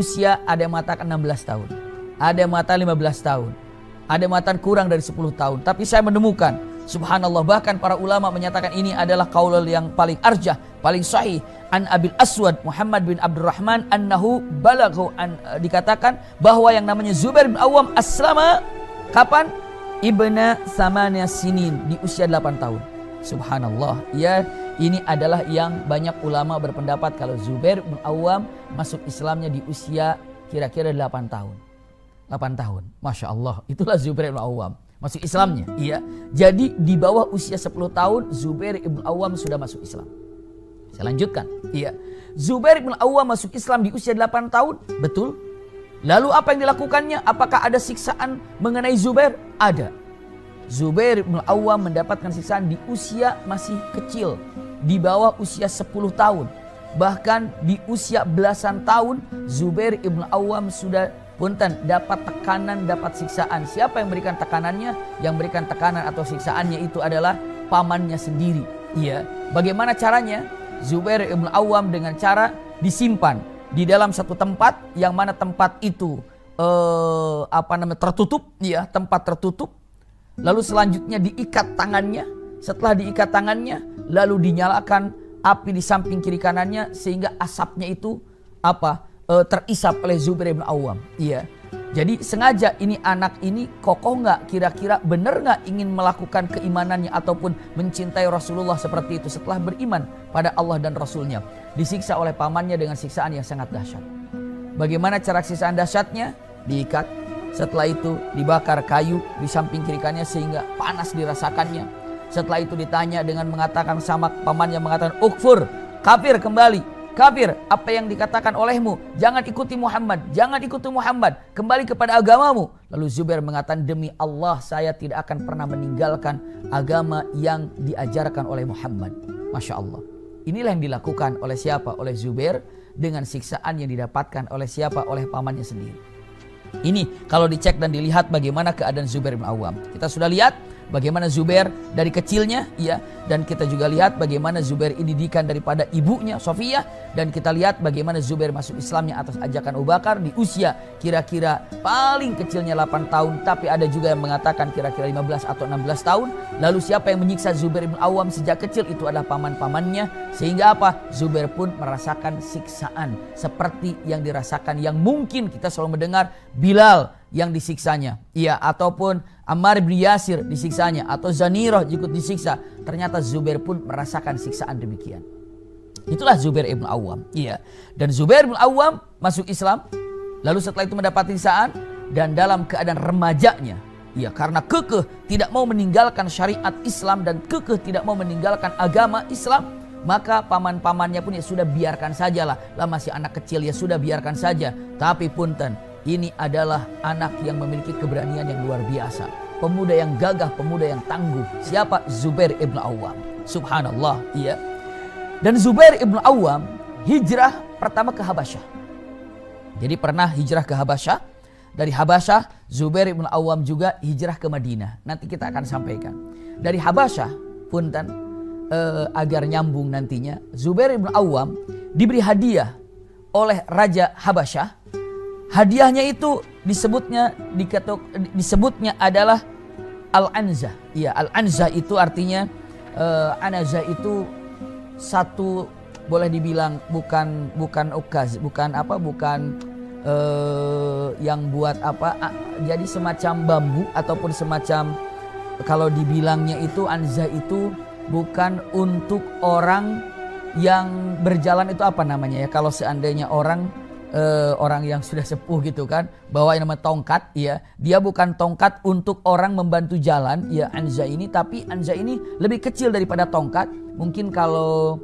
usia ada yang mengatakan 16 tahun, ada yang mengatakan 15 tahun, ada yang mengatakan kurang dari 10 tahun. Tapi saya menemukan, subhanallah, bahkan para ulama menyatakan ini adalah qaul yang paling arjah, paling sahih. An Abil Aswad Muhammad bin Abdurrahman annahu balaghu dikatakan bahwa yang namanya Zubair bin Awam aslama kapan? Ibna samania sinin, di usia 8 tahun. Subhanallah. Ya, ini adalah yang banyak ulama berpendapat kalau Zubair bin Awam masuk Islamnya di usia kira-kira 8 tahun. 8 tahun. Masya Allah. Itulah Zubair bin Awam masuk Islamnya. Iya. Jadi di bawah usia 10 tahun Zubair bin Awam sudah masuk Islam. Saya lanjutkan. Iya. Zubair bin Awam masuk Islam di usia 8 tahun. Betul. Lalu apa yang dilakukannya? Apakah ada siksaan mengenai Zubair? Ada. Zubair bin Awam mendapatkan siksaan di usia masih kecil. Di bawah usia 10 tahun. Bahkan di usia belasan tahun Zubair bin Awam sudah dapat tekanan, dapat siksaan. Siapa yang memberikan tekanannya? Yang memberikan tekanan atau siksaannya itu adalah pamannya sendiri. Iya. Bagaimana caranya? Zubair bin Awam dengan cara disimpan di dalam satu tempat yang mana tempat itu tertutup, ya, tempat tertutup. Lalu selanjutnya diikat tangannya. Setelah diikat tangannya, lalu dinyalakan api di samping kiri kanannya sehingga asapnya itu terisap oleh Zubair bin Awam. Iya. Jadi sengaja ini anak ini kokoh nggak, kira-kira benar nggak ingin melakukan keimanannya ataupun mencintai Rasulullah seperti itu setelah beriman pada Allah dan Rasulnya. Disiksa oleh pamannya dengan siksaan yang sangat dahsyat. Bagaimana cara siksaan dahsyatnya? Diikat. Setelah itu dibakar kayu di samping kiri kanannya sehingga panas dirasakannya. Setelah itu ditanya dengan mengatakan sama pamannya, mengatakan ukfur, kafir kembali. Kafir, apa yang dikatakan olehmu? Jangan ikuti Muhammad, jangan ikuti Muhammad, kembali kepada agamamu. Lalu Zubair mengatakan, demi Allah saya tidak akan pernah meninggalkan agama yang diajarkan oleh Muhammad. Masya Allah. Inilah yang dilakukan oleh siapa? Oleh Zubair dengan siksaan yang didapatkan oleh siapa? Oleh pamannya sendiri. Ini kalau dicek dan dilihat bagaimana keadaan Zubair bin Awam. Kita sudah lihat bagaimana Zubair dari kecilnya, ya, dan kita juga lihat bagaimana Zubair ini didikan daripada ibunya Sofiyah, dan kita lihat bagaimana Zubair masuk Islamnya atas ajakan Abu Bakar di usia kira-kira paling kecilnya 8 tahun, tapi ada juga yang mengatakan kira-kira 15 atau 16 tahun. Lalu siapa yang menyiksa Zubair bin Awam sejak kecil? Itu adalah paman-pamannya, sehingga apa? Zubair pun merasakan siksaan seperti yang dirasakan, yang mungkin kita selalu mendengar Bilal yang disiksanya, iya, ataupun Ammar bin Yasir disiksanya, atau Zanirah ikut disiksa. Ternyata Zubair pun merasakan siksaan demikian. Itulah Zubair ibn Awam, iya. Dan Zubair ibn Awam masuk Islam, lalu setelah itu mendapat siksaan, dan dalam keadaan remajanya, iya, karena kekeh tidak mau meninggalkan syariat Islam dan kekeh tidak mau meninggalkan agama Islam, maka paman-pamannya pun ya sudah biarkan sajalah, lah masih anak kecil ya sudah biarkan saja. Tapi punten, ini adalah anak yang memiliki keberanian yang luar biasa. Pemuda yang gagah, pemuda yang tangguh. Siapa? Zubair ibn Awam. Subhanallah, iya. Dan Zubair ibn Awam hijrah pertama ke Habasyah. Jadi pernah hijrah ke Habasyah. Dari Habasyah, Zubair ibn Awam juga hijrah ke Madinah. Nanti kita akan sampaikan. Dari Habasyah, punten, agar nyambung nantinya, Zubair ibn Awam diberi hadiah oleh Raja Habasyah. Hadiahnya itu disebutnya adalah Al-Anzah. Iya, Al-Anzah itu artinya Anazah itu satu, boleh dibilang bukan ukaz, bukan yang buat jadi semacam bambu ataupun semacam, kalau dibilangnya itu Anzah itu bukan untuk orang yang berjalan, itu apa namanya ya, kalau seandainya orang yang sudah sepuh gitu kan, bawa yang namanya tongkat, ya, dia bukan tongkat untuk orang membantu jalan, ya, Anza ini, tapi Anza ini lebih kecil daripada tongkat. Mungkin kalau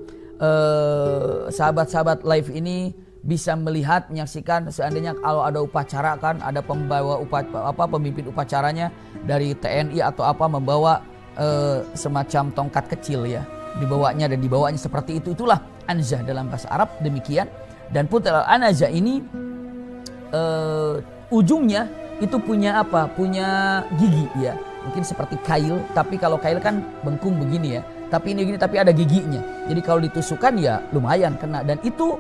sahabat-sahabat live ini bisa melihat, menyaksikan, seandainya kalau ada upacara kan, ada pemimpin upacaranya dari TNI atau apa membawa semacam tongkat kecil, ya, dibawanya seperti itu, itulah Anza dalam bahasa Arab, demikian. Dan putar Al-Anazah ini ujungnya itu punya punya gigi, ya, mungkin seperti kail, tapi kalau kail kan bengkung begini ya, tapi ini gini tapi ada giginya, jadi kalau ditusukkan ya lumayan kena. Dan itu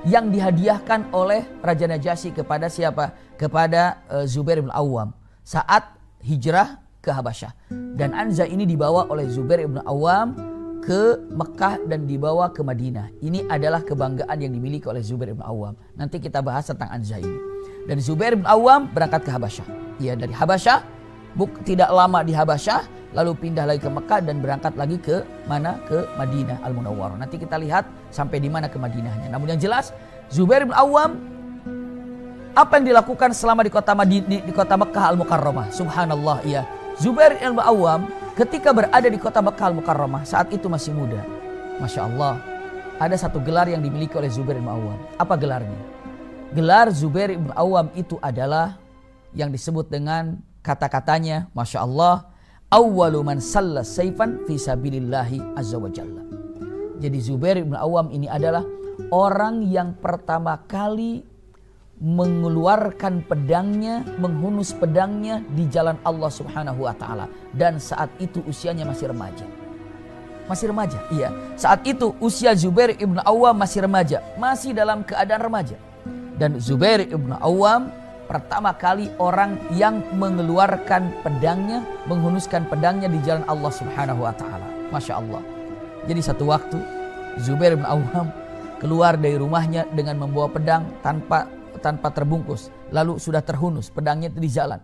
yang dihadiahkan oleh Raja Najasyi kepada siapa? Kepada Zubair bin Awam saat hijrah ke Habasyah. Dan Anza ini dibawa oleh Zubair bin Awam ke Mekah dan dibawa ke Madinah. Ini adalah kebanggaan yang dimiliki oleh Zubair bin Awam. Nanti kita bahas tentang Anza ini. Dan Zubair bin Awam berangkat ke Habasyah. Ia dari Habasyah, tidak lama di Habasyah, lalu pindah lagi ke Mekah dan berangkat lagi ke mana? Ke Madinah Al-Munawwarah. Nanti kita lihat sampai di mana ke Madinahnya. Namun yang jelas, Zubair bin Awam apa yang dilakukan selama di kota Mekah Al-Mukarramah? Subhanallah, iya. Zubair bin Awam ketika berada di kota Mekah Al-Mukarramah saat itu masih muda. Masya Allah, ada satu gelar yang dimiliki oleh Zubair bin Awam. Apa gelarnya? Gelar Zubair bin Awam itu adalah yang disebut dengan kata-katanya, Masya Allah, awwalu man salla sayfan fi sabilillahi azza wa jalla. Jadi Zubair bin Awam ini adalah orang yang pertama kali mengeluarkan pedangnya, menghunus pedangnya di jalan Allah Subhanahu wa taala, dan saat itu usianya masih remaja. Masih remaja, iya. Saat itu usia Zubair ibn Awam masih remaja, masih dalam keadaan remaja. Dan Zubair ibn Awam pertama kali orang yang mengeluarkan pedangnya, menghunuskan pedangnya di jalan Allah Subhanahu wa taala. Masya Allah. Jadi satu waktu Zubair ibn Awam keluar dari rumahnya dengan membawa pedang tanpa terbungkus, lalu sudah terhunus pedangnya itu di jalan,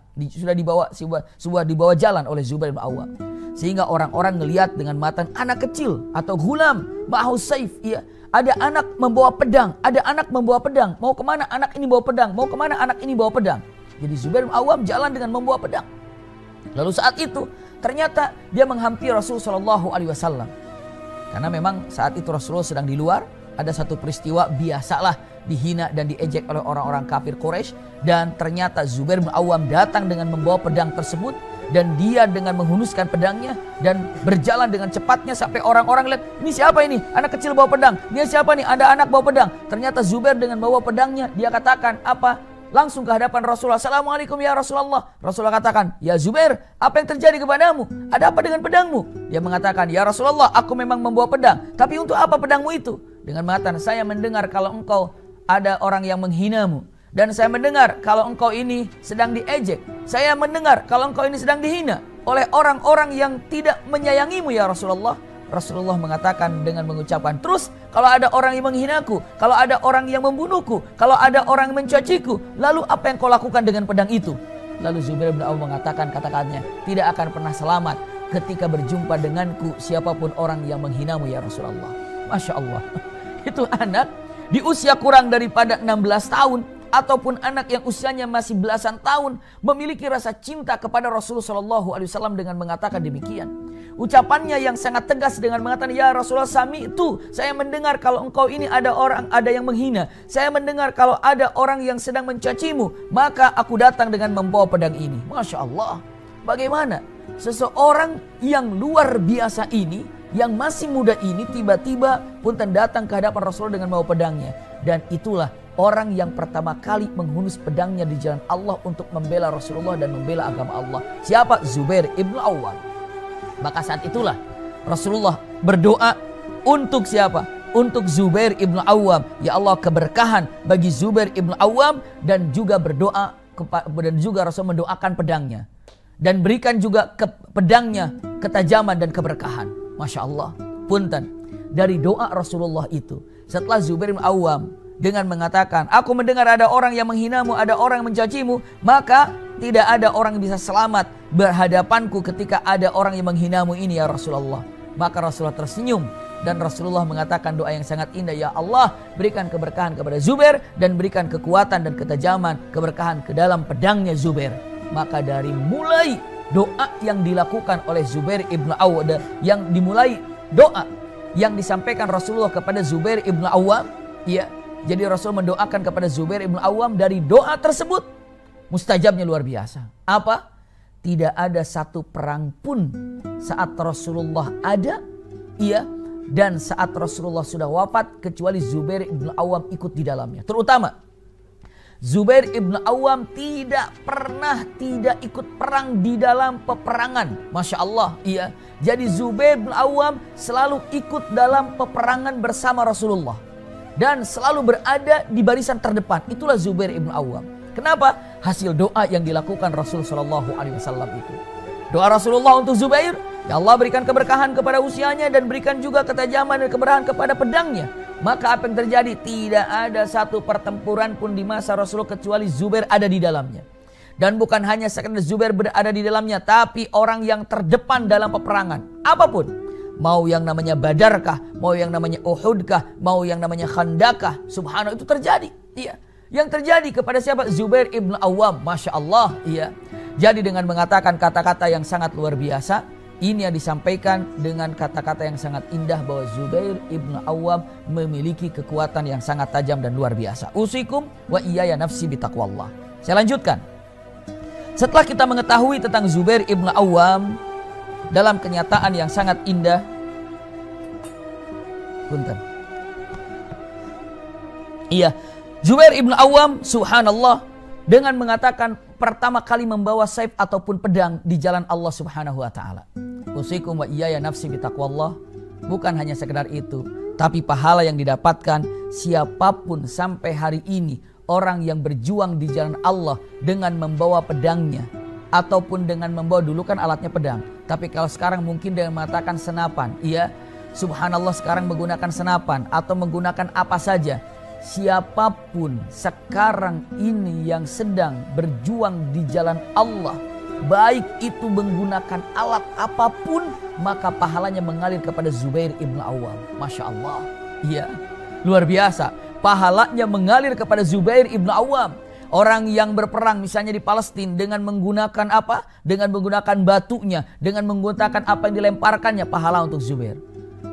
sudah dibawa jalan oleh Zubair bin Awam, sehingga orang-orang ngelihat dengan mata anak kecil atau gulam ma'hu saif, iya, ada anak membawa pedang, mau kemana anak ini bawa pedang, mau kemana anak ini bawa pedang. Jadi Zubair bin Awam jalan dengan membawa pedang. Lalu saat itu ternyata dia menghampiri Rasulullah SAW, karena memang saat itu Rasulullah sedang di luar. Ada satu peristiwa, biasalah dihina dan diejek oleh orang-orang kafir Quraisy, dan ternyata Zubair bin Awam datang dengan membawa pedang tersebut, dan dia dengan menghunuskan pedangnya dan berjalan dengan cepatnya sampai orang-orang lihat, ini siapa ini? Anak kecil bawa pedang. Dia siapa nih? Ada anak bawa pedang. Ternyata Zubair dengan bawa pedangnya, dia katakan apa? Langsung ke hadapan Rasulullah. Assalamualaikum ya Rasulullah. Rasulullah katakan, ya Zubair, apa yang terjadi kepadamu? Ada apa dengan pedangmu? Dia mengatakan, ya Rasulullah, aku memang membawa pedang. Tapi untuk apa pedangmu itu? Dengan mengatakan, saya mendengar kalau engkau ada orang yang menghinamu. Dan saya mendengar kalau engkau ini sedang diejek. Saya mendengar kalau engkau ini sedang dihina oleh orang-orang yang tidak menyayangimu ya Rasulullah. Rasulullah mengatakan dengan mengucapkan, terus kalau ada orang yang menghinaku, kalau ada orang yang membunuhku, kalau ada orang yang mencaciku, lalu apa yang kau lakukan dengan pedang itu? Lalu Zubair bin Awam mengatakan kata-katanya, tidak akan pernah selamat ketika berjumpa denganku siapapun orang yang menghinamu ya Rasulullah. Masya Allah. Itu anak di usia kurang daripada 16 tahun ataupun anak yang usianya masih belasan tahun memiliki rasa cinta kepada Rasulullah SAW dengan mengatakan demikian. Ucapannya yang sangat tegas dengan mengatakan, ya Rasulullah, sami itu, saya mendengar kalau engkau ini ada yang menghina. Saya mendengar kalau ada orang yang sedang mencacimu, maka aku datang dengan membawa pedang ini. Masya Allah. Bagaimana seseorang yang luar biasa ini, yang masih muda ini, tiba-tiba pun datang ke hadapan Rasulullah dengan membawa pedangnya. Dan itulah orang yang pertama kali menghunus pedangnya di jalan Allah untuk membela Rasulullah dan membela agama Allah. Siapa? Zubair ibn Awam. Maka saat itulah Rasulullah berdoa untuk siapa? Untuk Zubair ibn Awam. Ya Allah, keberkahan bagi Zubair ibn Awam, dan juga berdoa dan juga Rasul mendoakan pedangnya dan berikan juga pedangnya ketajaman dan keberkahan. Masya Allah. Punten, dari doa Rasulullah itu, setelah Zubair bin Awam dengan mengatakan, aku mendengar ada orang yang menghinamu, ada orang yang mencacimu, maka tidak ada orang yang bisa selamat berhadapanku ketika ada orang yang menghinamu ini ya Rasulullah. Maka Rasulullah tersenyum dan Rasulullah mengatakan doa yang sangat indah, ya Allah, berikan keberkahan kepada Zubair dan berikan kekuatan dan ketajaman, keberkahan ke dalam pedangnya Zubair. Maka dari mulai doa yang dilakukan oleh Zubair ibn Awam, yang dimulai doa yang disampaikan Rasulullah kepada Zubair ibn Awam, ya, jadi Rasul mendoakan kepada Zubair ibn Awam, dari doa tersebut mustajabnya luar biasa. Apa? Tidak ada satu perang pun saat Rasulullah ada, iya, dan saat Rasulullah sudah wafat, kecuali Zubair ibn Awam ikut di dalamnya. Terutama Zubair ibn Awam tidak pernah tidak ikut perang di dalam peperangan. Masya Allah, iya. Jadi Zubair ibn Awam selalu ikut dalam peperangan bersama Rasulullah. dan selalu berada di barisan terdepan. Itulah Zubair ibn Awam. Kenapa? Hasil doa yang dilakukan Rasul Shallallahu Alaihi Wasallam itu. Doa Rasulullah untuk Zubair, ya Allah berikan keberkahan kepada usianya dan berikan juga ketajaman dan keberkahan kepada pedangnya. Maka apa yang terjadi? Tidak ada satu pertempuran pun di masa Rasulullah kecuali Zubair ada di dalamnya. Dan bukan hanya sekedar Zubair berada di dalamnya, tapi orang yang terdepan dalam peperangan apapun. Mau yang namanya Badarkah, mau yang namanya Uhudkah, mau yang namanya Khandakah, subhanallah itu terjadi. Iya. Yang terjadi kepada siapa? Zubair ibn Awam, Masya Allah. Iya. Jadi dengan mengatakan kata-kata yang sangat luar biasa, ini yang disampaikan dengan kata-kata yang sangat indah bahwa Zubair ibn Awam memiliki kekuatan yang sangat tajam dan luar biasa. Usikum wa iyaya nafsi bitaqwallah. Saya lanjutkan. Setelah kita mengetahui tentang Zubair ibn Awam dalam kenyataan yang sangat indah, punten. Iya, Zubair ibn Awam, subhanallah, dengan mengatakan pertama kali membawa saif ataupun pedang di jalan Allah Subhanahu wa taala. Usikum wa iyaya nafsi bitaqwallah. Bukan hanya sekedar itu, tapi pahala yang didapatkan siapapun sampai hari ini orang yang berjuang di jalan Allah dengan membawa pedangnya ataupun dengan membawa, dulu kan alatnya pedang, tapi kalau sekarang mungkin dengan mengatakan senapan. Iya, subhanallah sekarang menggunakan senapan atau menggunakan apa saja. Siapapun sekarang ini yang sedang berjuang di jalan Allah, baik itu menggunakan alat apapun, maka pahalanya mengalir kepada Zubair ibn Awam. Masya Allah. Iya, luar biasa. Pahalanya mengalir kepada Zubair ibn Awam. Orang yang berperang misalnya di Palestina dengan menggunakan apa? Dengan menggunakan batunya, dengan menggunakan apa yang dilemparkannya, pahala untuk Zubair.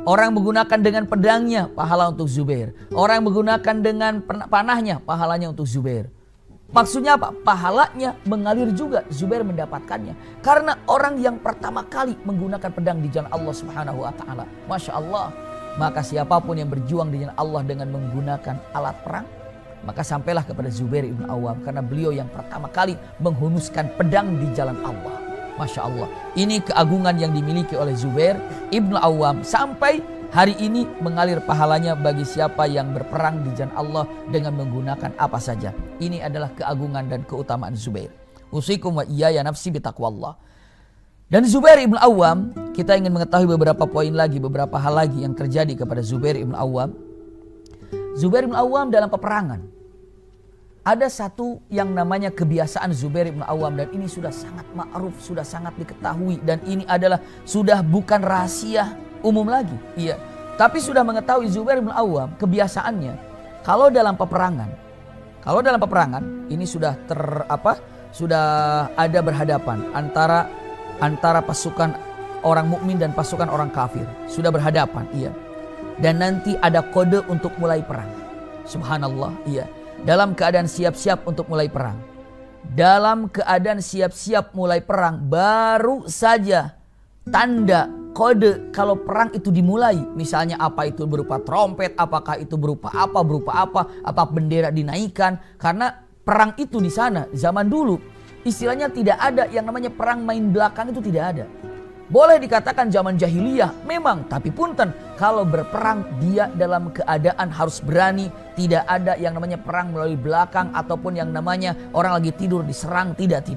Orang menggunakan dengan pedangnya, pahala untuk Zubair. Orang menggunakan dengan panahnya, pahalanya untuk Zubair. Maksudnya apa? Pahalanya mengalir juga, Zubair mendapatkannya. Karena orang yang pertama kali menggunakan pedang di jalan Allah Subhanahu wa taala. Masya Allah. Maka siapapun yang berjuang di jalan Allah dengan menggunakan alat perang, maka sampailah kepada Zubair ibn Awam. Karena beliau yang pertama kali menghunuskan pedang di jalan Allah. Masya Allah. Ini keagungan yang dimiliki oleh Zubair ibn Awam. Sampai hari ini mengalir pahalanya bagi siapa yang berperang di jalan Allah dengan menggunakan apa saja. Ini adalah keagungan dan keutamaan Zubair. Usikum wa iyaya nafsi bitaqwallah. Dan Zubair ibn Awam, kita ingin mengetahui beberapa poin lagi, beberapa hal lagi yang terjadi kepada Zubair ibn Awam. Zubair ibn Awam dalam peperangan, ada satu yang namanya kebiasaan Zubair ibn Awam, dan ini sudah sangat ma'ruf, sudah sangat diketahui, dan ini adalah sudah bukan rahasia umum lagi. Iya, tapi sudah mengetahui Zubair ibn Awam kebiasaannya kalau dalam peperangan ini sudah sudah ada berhadapan antara pasukan orang mukmin dan pasukan orang kafir. Sudah berhadapan, iya. Dan nanti ada kode untuk mulai perang. Subhanallah, iya. Dalam keadaan siap-siap untuk mulai perang. Dalam keadaan siap-siap mulai perang, baru saja tanda kode kalau perang itu dimulai. Misalnya apa itu berupa trompet, apakah itu berupa apa bendera dinaikkan. Karena perang itu di sana zaman dulu istilahnya tidak ada yang namanya perang main belakang, itu tidak ada. Boleh dikatakan zaman jahiliyah memang, tapi punten, kalau berperang dia dalam keadaan harus berani. Tidak ada yang namanya perang melalui belakang ataupun yang namanya orang lagi tidur diserang, tidak.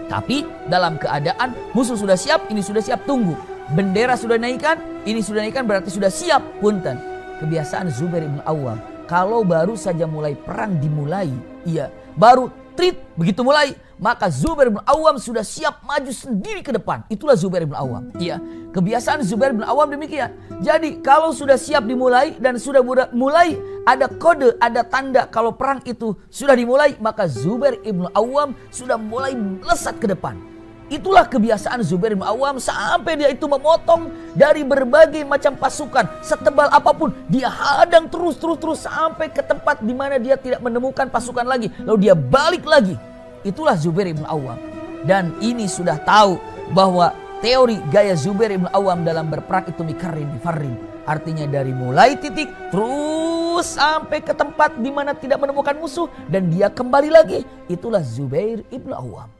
Tapi dalam keadaan musuh sudah siap, ini sudah siap, tunggu. Bendera sudah naikkan, ini sudah naikkan, berarti sudah siap, punten. Kebiasaan Zubair ibn Awam, kalau baru saja mulai perang dimulai, iya, baru trit begitu mulai, maka Zubair bin Awam sudah siap maju sendiri ke depan. Itulah Zubair bin Awam. Iya, kebiasaan Zubair bin Awam demikian. Jadi kalau sudah siap dimulai dan sudah mulai ada kode, ada tanda kalau perang itu sudah dimulai, maka Zubair bin Awam sudah mulai melesat ke depan. Itulah kebiasaan Zubair bin Awam sampai dia itu memotong dari berbagai macam pasukan setebal apapun, dia hadang terus sampai ke tempat di mana dia tidak menemukan pasukan lagi, lalu dia balik lagi. Itulah Zubair bin Awam. Dan ini sudah tahu bahwa teori gaya Zubair bin Awam dalam berperang itu mikarrin difarrin, artinya dari mulai titik terus sampai ke tempat di mana tidak menemukan musuh dan dia kembali lagi. Itulah Zubair bin Awam.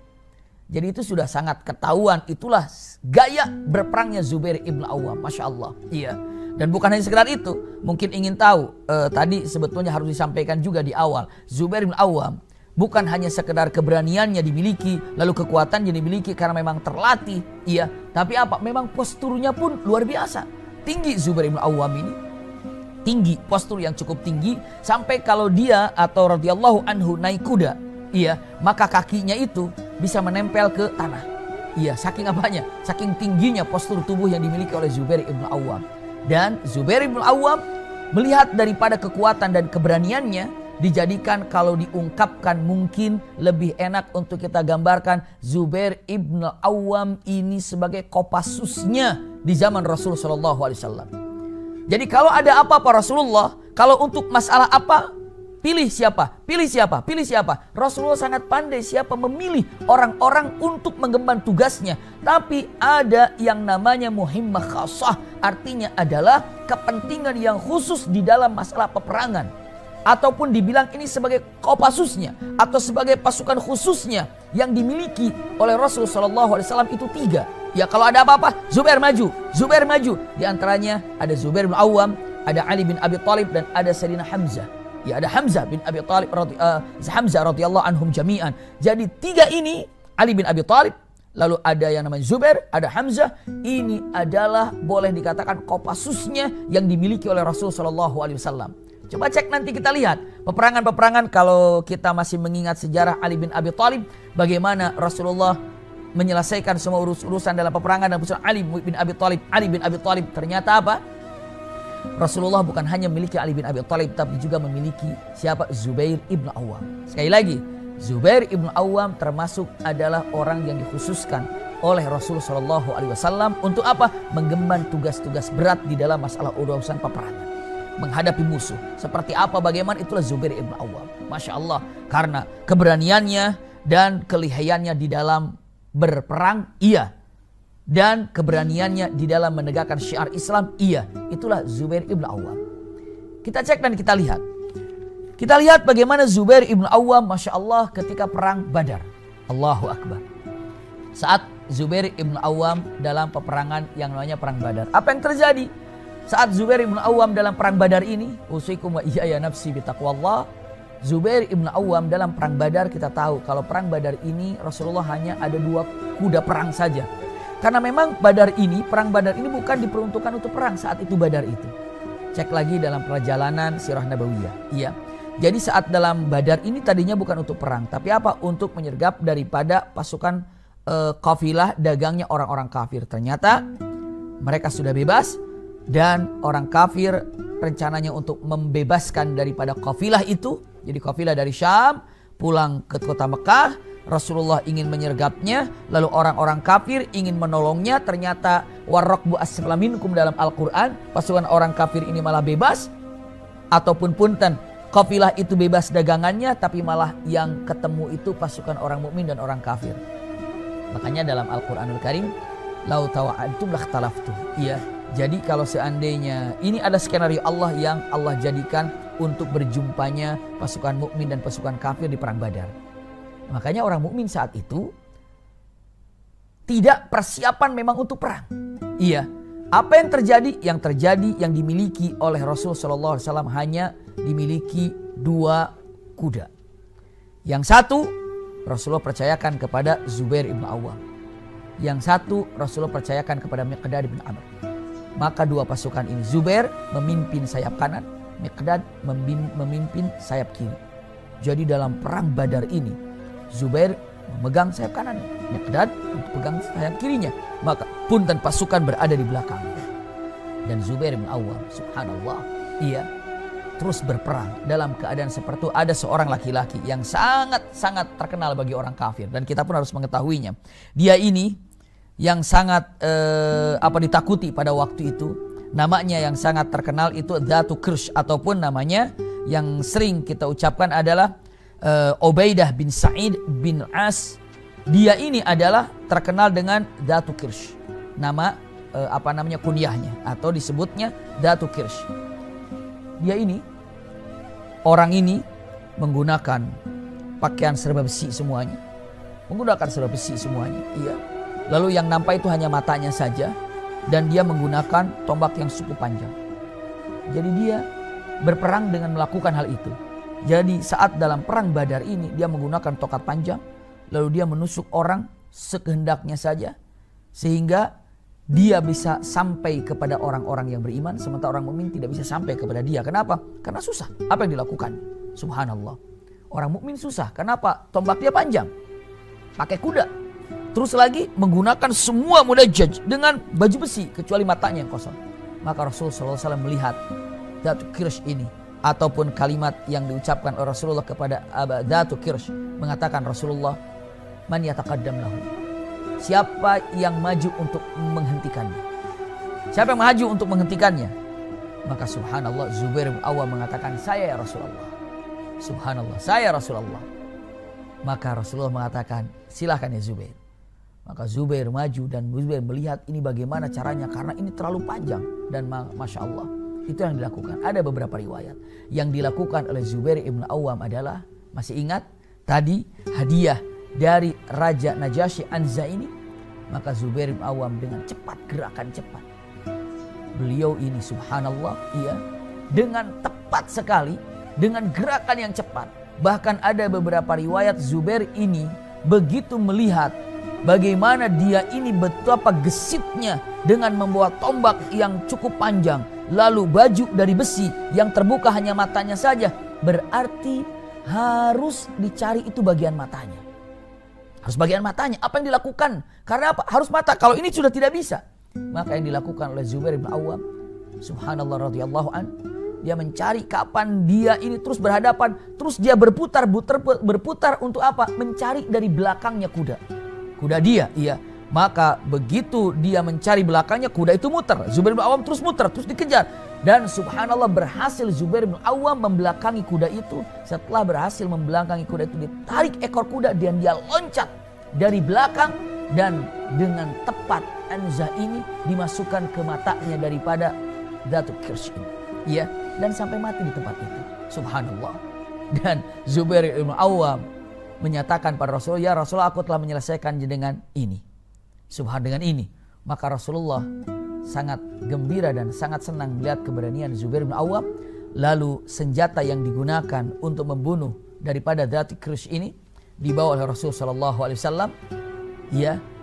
Jadi itu sudah sangat ketahuan, itulah gaya berperangnya Zubair ibn Awam. Masya Allah. Iya. Dan bukan hanya sekedar itu, mungkin ingin tahu, tadi sebetulnya harus disampaikan juga di awal, Zubair bin Awam bukan hanya sekedar keberaniannya dimiliki, lalu kekuatannya dimiliki karena memang terlatih, iya, tapi apa? Memang posturnya pun luar biasa. Tinggi Zubair bin Awam ini, tinggi, postur yang cukup tinggi, sampai kalau dia atau radhiyallahu anhu naik kuda, iya, maka kakinya itu bisa menempel ke tanah. Iya, saking apanya? Saking tingginya postur tubuh yang dimiliki oleh Zubair bin Awam. Dan Zubair bin Awam melihat daripada kekuatan dan keberaniannya, dijadikan kalau diungkapkan mungkin lebih enak untuk kita gambarkan Zubair ibn Awam ini sebagai Kopassusnya di zaman Rasul Shallallahu Alaihi Wasallam. Jadi kalau ada apa-apa Rasulullah, kalau untuk masalah apa, pilih siapa, pilih siapa, pilih siapa. Rasulullah sangat pandai siapa memilih orang-orang untuk mengemban tugasnya. Tapi ada yang namanya muhimmah khassah, artinya adalah kepentingan yang khusus di dalam masalah peperangan. Ataupun dibilang ini sebagai Kopassusnya atau sebagai pasukan khususnya yang dimiliki oleh Rasul SAW itu 3. Ya kalau ada apa-apa, Zubair maju, Zubair maju. Di antaranya ada Zubair bin Awam, ada Ali bin Abi Thalib, dan ada Sayyidina Hamzah. Ya ada Hamzah bin Abi Thalib, Hamzah radhiyallahu anhum jami'an. Jadi 3 ini, Ali bin Abi Thalib, lalu ada yang namanya Zubair, ada Hamzah. Ini adalah boleh dikatakan Kopassusnya yang dimiliki oleh Rasul SAW. Coba cek nanti kita lihat peperangan-peperangan kalau kita masih mengingat sejarah Ali bin Abi Thalib, bagaimana Rasulullah menyelesaikan semua urusan dalam peperangan dan urusan Ali bin Abi Thalib. Ali bin Abi Thalib ternyata apa? Rasulullah bukan hanya memiliki Ali bin Abi Thalib, tapi juga memiliki siapa? Zubair ibn Awam. Sekali lagi, Zubair ibn Awam termasuk adalah orang yang dikhususkan oleh Rasul Shallallahu Alaihi Wasallam untuk apa? Mengemban tugas-tugas berat di dalam masalah urusan peperangan, menghadapi musuh. Seperti apa? Bagaimana? Itulah Zubair ibn Awam. Masya Allah, karena keberaniannya dan kelihayannya di dalam berperang, iya. Dan keberaniannya di dalam menegakkan syiar Islam, iya. Itulah Zubair ibn Awam. Kita cek dan kita lihat. Kita lihat bagaimana Zubair ibn Awam, Masya Allah, ketika perang Badar. Allahu Akbar. Saat Zubair ibn Awam dalam peperangan yang namanya perang Badar, apa yang terjadi? Saat Zubair ibn Awam dalam perang Badar ini, usikum wa iyaya nafsi bitaqwallah. Zubair ibn Awam dalam perang Badar, kita tahu kalau perang Badar ini Rasulullah hanya ada 2 kuda perang saja. Karena memang Badar ini, perang Badar ini bukan diperuntukkan untuk perang saat itu Badar itu. Cek lagi dalam perjalanan Sirah Nabawiyah. Iya. Jadi saat dalam Badar ini tadinya bukan untuk perang, tapi apa? Untuk menyergap daripada pasukan kafilah dagangnya orang-orang kafir. Ternyata mereka sudah bebas dan orang kafir rencananya untuk membebaskan daripada kafilah itu. Jadi kafilah dari Syam pulang ke kota Mekah. Rasulullah ingin menyergapnya, lalu orang-orang kafir ingin menolongnya. Ternyata warrakbu asfala minkum dalam Al-Quran, pasukan orang kafir ini malah bebas. Ataupun punten, kafilah itu bebas dagangannya, tapi malah yang ketemu itu pasukan orang mukmin dan orang kafir. Makanya dalam Al-Quranul Karim, lau tawa'adtum lakhtalaftum. Iya, jadi kalau seandainya ini ada skenario Allah yang Allah jadikan untuk berjumpanya pasukan mukmin dan pasukan kafir di perang Badar. Makanya orang mukmin saat itu tidak persiapan memang untuk perang. Iya. Apa yang terjadi? Yang terjadi yang dimiliki oleh Rasul Sallallahu Alaihi Wasallam hanya dimiliki 2 kuda. Yang satu Rasulullah percayakan kepada Zubair ibn Awam. Yang satu Rasulullah percayakan kepada Miqdad bin Amr. Maka 2 pasukan ini, Zubair memimpin sayap kanan, Miqdad memimpin sayap kiri. Jadi dalam perang Badar ini Zubair memegang sayap kanan, Miqdad pegang sayap kirinya. Maka punten pasukan berada di belakang. Dan Zubair bin Awam, subhanallah, ia terus berperang dalam keadaan seperti itu. Ada seorang laki-laki yang sangat-sangat terkenal bagi orang kafir, dan kita pun harus mengetahuinya. Dia ini yang sangat ditakuti pada waktu itu. Namanya yang sangat terkenal itu Dzatu Kirsh, ataupun namanya yang sering kita ucapkan adalah Ubaidah bin Sa'id bin As. Dia ini adalah terkenal dengan Dzatu Kirsh. Nama kunyahnya atau disebutnya Dzatu Kirsh. Dia ini, orang ini menggunakan pakaian serba besi semuanya. Menggunakan serba besi semuanya. Iya. Lalu yang nampak itu hanya matanya saja, dan dia menggunakan tombak yang cukup panjang. Jadi dia berperang dengan melakukan hal itu. Jadi saat dalam perang Badar ini dia menggunakan tongkat panjang, lalu dia menusuk orang sekehendaknya saja, sehingga dia bisa sampai kepada orang-orang yang beriman, sementara orang mukmin tidak bisa sampai kepada dia. Kenapa? Karena susah. Apa yang dilakukan? Subhanallah. Orang mukmin susah. Kenapa? Tombak dia panjang, pakai kuda. Terus lagi menggunakan semua mudajjaj dengan baju besi kecuali matanya yang kosong. Maka Rasulullah SAW melihat Datu Kirsh ini, ataupun kalimat yang diucapkan oleh Rasulullah kepada Datu Kirsh, mengatakan Rasulullah, man yataqaddam lahu, siapa yang maju untuk menghentikannya? Siapa yang maju untuk menghentikannya? Maka subhanallah, Zubair bin Awwam mengatakan, saya ya Rasulullah. Subhanallah, saya Rasulullah. Maka Rasulullah mengatakan, silakan ya Zubair. Maka Zubair maju dan Zubair melihat ini bagaimana caranya, karena ini terlalu panjang. Dan Masya Allah, itu yang dilakukan. Ada beberapa riwayat. Yang dilakukan oleh Zubair ibn Awwam adalah, masih ingat tadi hadiah dari Raja Najasyi Anza ini? Maka Zubair bin Awwam dengan cepat, gerakan cepat, beliau ini subhanallah, dengan tepat sekali, dengan gerakan yang cepat. Bahkan ada beberapa riwayat Zubair ini begitu melihat bagaimana dia ini betapa gesitnya dengan membawa tombak yang cukup panjang, lalu baju dari besi yang terbuka hanya matanya saja, berarti harus dicari itu bagian matanya. Harus bagian matanya. Apa yang dilakukan? Karena apa? Harus mata. Kalau ini sudah tidak bisa. Maka yang dilakukan oleh Zubair bin Awwam, subhanallah radhiyallahu an, dia mencari kapan dia ini terus berhadapan, terus dia berputar untuk apa? Mencari dari belakangnya kuda dia, Maka begitu dia mencari belakangnya, kuda itu muter. Zubair bin Awwam terus muter, terus dikejar. Dan subhanallah berhasil Zubair bin Awwam membelakangi kuda itu. Setelah berhasil membelakangi kuda itu, ditarik ekor kuda dan dia loncat dari belakang. Dan dengan tepat Anza ini dimasukkan ke matanya daripada Datu Kirsh ini. Dan sampai mati di tempat itu. Subhanallah. Dan Zubair bin Awwam menyatakan pada Rasulullah, ya Rasulullah, aku telah menyelesaikannya dengan ini. Dengan ini. Maka Rasulullah sangat gembira dan sangat senang melihat keberanian Zubair bin Awwam. Lalu senjata yang digunakan untuk membunuh daripada Datu Kirsh ini dibawa oleh Rasulullah SAW.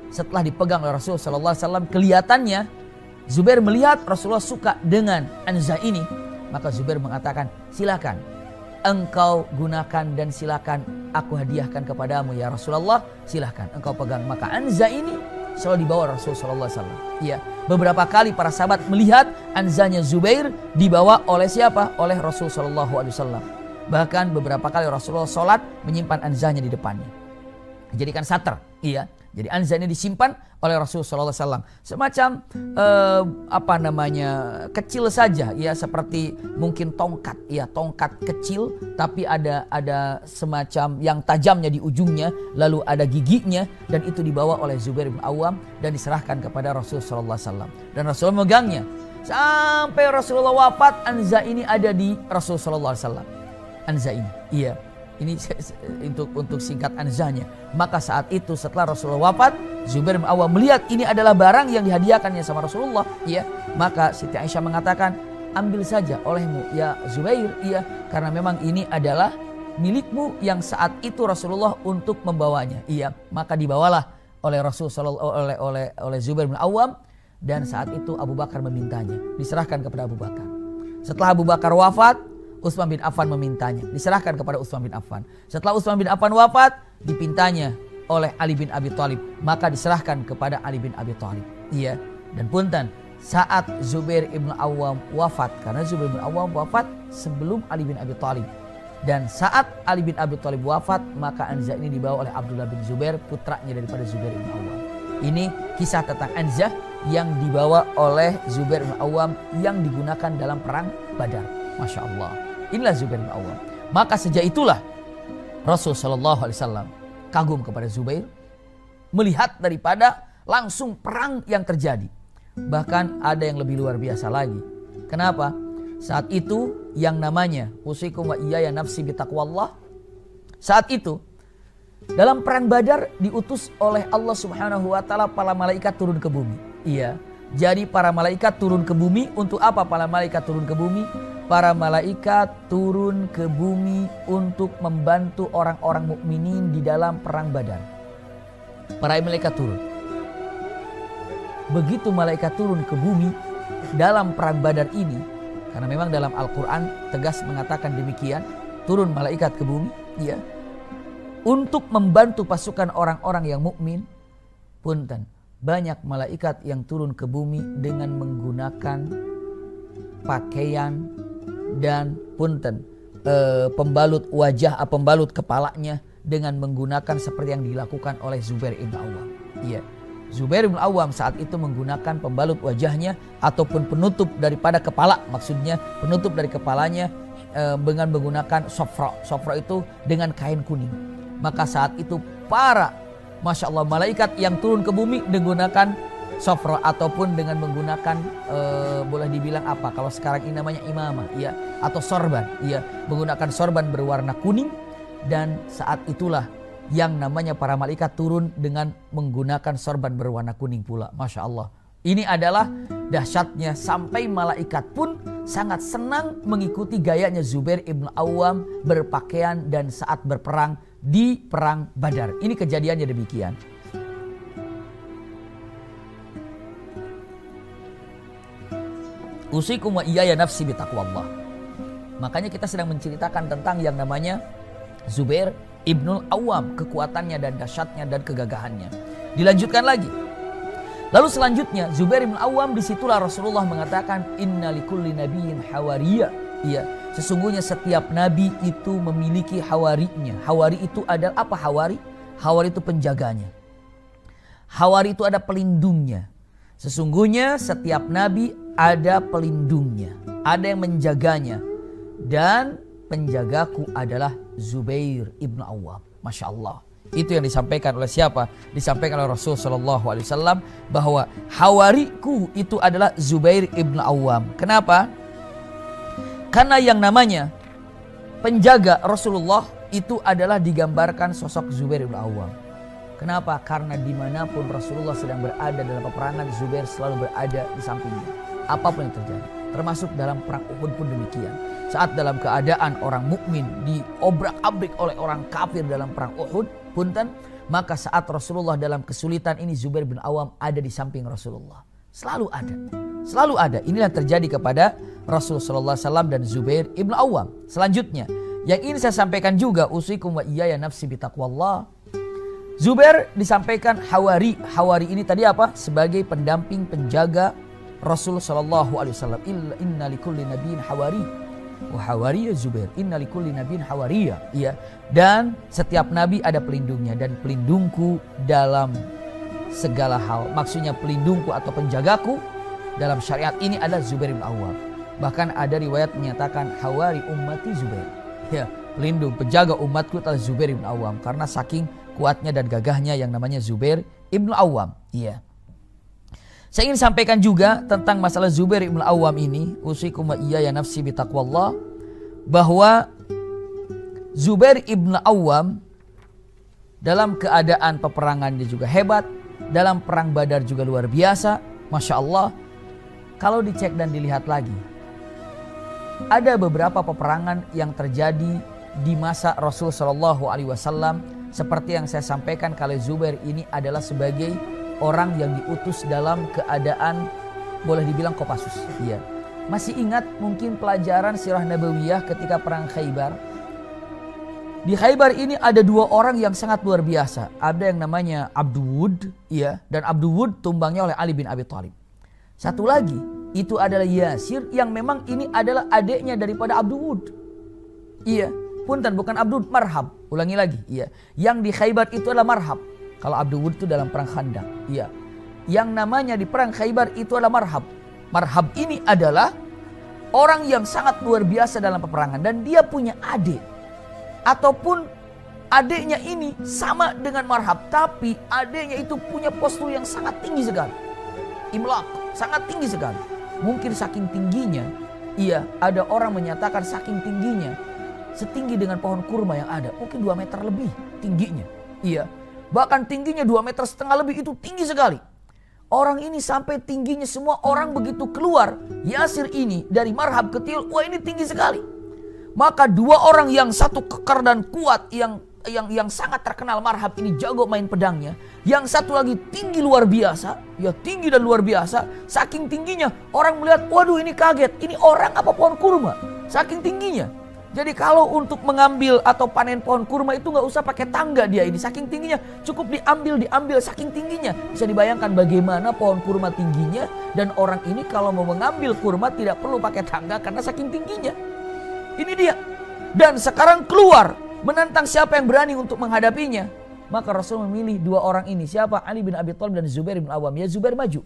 Setelah dipegang oleh Rasulullah SAW, kelihatannya Zubair melihat Rasulullah suka dengan Anza ini. Maka Zubair mengatakan, silakan engkau gunakan dan silakan aku hadiahkan kepadamu ya Rasulullah, silakan engkau pegang. Maka Anza ini selalu dibawa Rasulullah SAW. Beberapa kali para sahabat melihat Anzanya Zubair dibawa oleh siapa? Oleh Rasulullah SAW. Bahkan beberapa kali Rasulullah sholat menyimpan Anzanya di depannya, dijadikan sater. Jadi Anza ini disimpan oleh Rasulullah SAW. Semacam kecil saja, seperti mungkin tongkat, tongkat kecil, tapi ada semacam yang tajamnya di ujungnya, lalu ada giginya, dan itu dibawa oleh Zubair bin Awwam dan diserahkan kepada Rasulullah SAW. Dan Rasulullah megangnya sampai Rasulullah wafat. Anza ini ada di Rasulullah SAW. Anza ini, ini untuk singkat Anzanya. Maka saat itu setelah Rasulullah wafat, Zubair bin Awwam melihat ini adalah barang yang dihadiahkannya sama Rasulullah. Maka Siti Aisyah mengatakan, ambil saja olehmu ya Zubair. Karena memang ini adalah milikmu yang saat itu Rasulullah untuk membawanya. Maka dibawalah oleh Rasulullah oleh Zubair bin Awwam. Dan saat itu Abu Bakar memintanya, diserahkan kepada Abu Bakar. Setelah Abu Bakar wafat, Utsman bin Affan memintanya, diserahkan kepada Utsman bin Affan. Setelah Utsman bin Affan wafat, dipintanya oleh Ali bin Abi Thalib, maka diserahkan kepada Ali bin Abi Thalib. Dan punten, saat Zubair ibn Awwam wafat, karena Zubair bin Awwam wafat sebelum Ali bin Abi Thalib. Dan saat Ali bin Abi Thalib wafat, maka Anza ini dibawa oleh Abdullah bin Zubair, putranya daripada Zubair ibn Awwam. Ini kisah tentang Anza yang dibawa oleh Zubair bin Awwam yang digunakan dalam perang Badar. Masya Allah. Inilah Zubair bin Awwam. Maka sejak itulah Rasulullah SAW kagum kepada Zubair, melihat daripada langsung perang yang terjadi. Bahkan ada yang lebih luar biasa lagi. Kenapa? Saat itu yang namanya usikum wa iyaya nafsi bitaqwallah. Saat itu dalam perang Badar diutus oleh Allah Subhanahu wa taala para malaikat turun ke bumi. Jadi para malaikat turun ke bumi. Untuk apa para malaikat turun ke bumi? Para malaikat turun ke bumi untuk membantu orang-orang mukminin di dalam perang Badar. Para malaikat turun. Begitu malaikat turun ke bumi dalam perang Badar ini, karena memang dalam Al-Quran tegas mengatakan demikian, turun malaikat ke bumi, ya, untuk membantu pasukan orang-orang yang mukmin. Punten, banyak malaikat yang turun ke bumi dengan menggunakan pakaian dan punten pembalut wajah, pembalut kepalanya dengan menggunakan seperti yang dilakukan oleh Zubair ibn Awam. Iya, Zubair ibn Awam saat itu menggunakan pembalut wajahnya ataupun penutup daripada kepala, maksudnya penutup dari kepalanya dengan menggunakan sofra. Sofra itu dengan kain kuning. Maka saat itu para Masya Allah malaikat yang turun ke bumi menggunakan sofra ataupun dengan menggunakan boleh dibilang apa kalau sekarang ini namanya imamah, ya, atau sorban, ya, menggunakan sorban berwarna kuning. Dan saat itulah yang namanya para malaikat turun dengan menggunakan sorban berwarna kuning pula. Masya Allah, ini adalah dahsyatnya sampai malaikat pun sangat senang mengikuti gayanya Zubair ibn Awam berpakaian dan saat berperang di perang Badar. Ini kejadiannya demikian. Usikum wa iyaya nafsi bitaqwallah. Makanya kita sedang menceritakan tentang yang namanya Zubair ibnul Awam, kekuatannya dan dahsyatnya dan kegagahannya. Dilanjutkan lagi. Lalu selanjutnya Zubair ibn Awam, disitulah Rasulullah mengatakan inna likulli nabiyyin hawariya. Iya, sesungguhnya setiap nabi itu memiliki hawarinya. Hawari itu adalah apa hawari? Hawari itu penjaganya. Hawari itu ada pelindungnya. Sesungguhnya setiap nabi ada pelindungnya, ada yang menjaganya. Dan penjagaku adalah Zubair ibn Awam. Masya Allah. Itu yang disampaikan oleh siapa? Disampaikan oleh Rasulullah SAW bahwa hawariku itu adalah Zubair ibn Awam. Kenapa? Karena yang namanya penjaga Rasulullah itu adalah digambarkan sosok Zubair ibn Awam. Kenapa? Karena dimanapun Rasulullah sedang berada dalam peperangan, Zubair selalu berada di sampingnya. Apapun yang terjadi. Termasuk dalam perang Uhud pun demikian. Saat dalam keadaan orang mukmin diobrak-abrik oleh orang kafir dalam perang Uhud, punten, maka saat Rasulullah dalam kesulitan ini Zubair bin Awam ada di samping Rasulullah. Selalu ada. Selalu ada. Inilah yang terjadi kepada Rasulullah SAW dan Zubair ibn Awam. Selanjutnya, yang ini saya sampaikan juga, usikum wa iyaya nafsi bitaqwallah. Zubair disampaikan hawari. Hawari ini tadi apa? Sebagai pendamping, penjaga Rasul sallallahu alaihi wasallam. Inna likulli nabiyyin hawari wa hawariya Zubair. Inna likulli nabiyyin hawariya. Iya. Dan setiap nabi ada pelindungnya, dan pelindungku dalam segala hal. Maksudnya pelindungku atau penjagaku dalam syariat ini adalah Zubair bin Awam. Bahkan ada riwayat menyatakan hawari ummati Zubair. Ya, pelindung penjaga umatku adalah Zubair bin Awam, karena saking kuatnya dan gagahnya yang namanya Zubair ibn Awam. Iya. Saya ingin sampaikan juga tentang masalah Zubair ibn Awam ini, usikum wa iyaya nafsi bitaqwallah, bahwa Zubair ibn Awam dalam keadaan peperangan dia juga hebat, dalam perang Badar juga luar biasa, Masya Allah. Kalau dicek dan dilihat lagi, ada beberapa peperangan yang terjadi di masa Rasul Shallallahu Alaihi Wasallam, seperti yang saya sampaikan kalau Zubair ini adalah sebagai orang yang diutus dalam keadaan boleh dibilang Kopassus. Iya. Masih ingat mungkin pelajaran sirah nabawiyah ketika perang Khaybar? Di Khaybar ini ada dua orang yang sangat luar biasa. Ada yang namanya Abdul, iya, dan Abdul tumbangnya oleh Ali bin Abi Thalib. Satu lagi itu adalah Yasir, yang memang ini adalah adiknya daripada Abdul. Iya, punten, bukan Abdul, Marhab. Ulangi lagi, iya. Yang di Khaybar itu adalah Marhab. Kalau Abdul itu dalam perang Khandaq, iya. Yang namanya di perang Khaybar itu adalah Marhab. Marhab ini adalah orang yang sangat luar biasa dalam peperangan, dan dia punya adik. Ataupun adiknya ini sama dengan Marhab, tapi adiknya itu punya postur yang sangat tinggi sekali. Imlaq, sangat tinggi sekali. Mungkin saking tingginya, iya, ada orang menyatakan saking tingginya, setinggi dengan pohon kurma yang ada, mungkin 2 meter lebih tingginya. Iya, bahkan tingginya 2,5 meter lebih, itu tinggi sekali. Orang ini sampai tingginya semua orang begitu keluar Yasir ini dari marhab kecil, wah ini tinggi sekali. Maka dua orang yang satu kekar dan kuat, yang sangat terkenal marhab ini, jago main pedangnya. Yang satu lagi tinggi luar biasa, ya tinggi dan luar biasa. Saking tingginya orang melihat, waduh ini kaget, ini orang apa pohon kurma, saking tingginya. Jadi kalau untuk mengambil atau panen pohon kurma itu nggak usah pakai tangga dia ini, saking tingginya, cukup diambil saking tingginya. Bisa dibayangkan bagaimana pohon kurma tingginya, dan orang ini kalau mau mengambil kurma tidak perlu pakai tangga karena saking tingginya. Ini dia. Dan sekarang keluar menantang siapa yang berani untuk menghadapinya. Maka Rasul memilih dua orang ini. Siapa? Ali bin Abi Thalib dan Zubair bin Awam. Ya Zubair maju,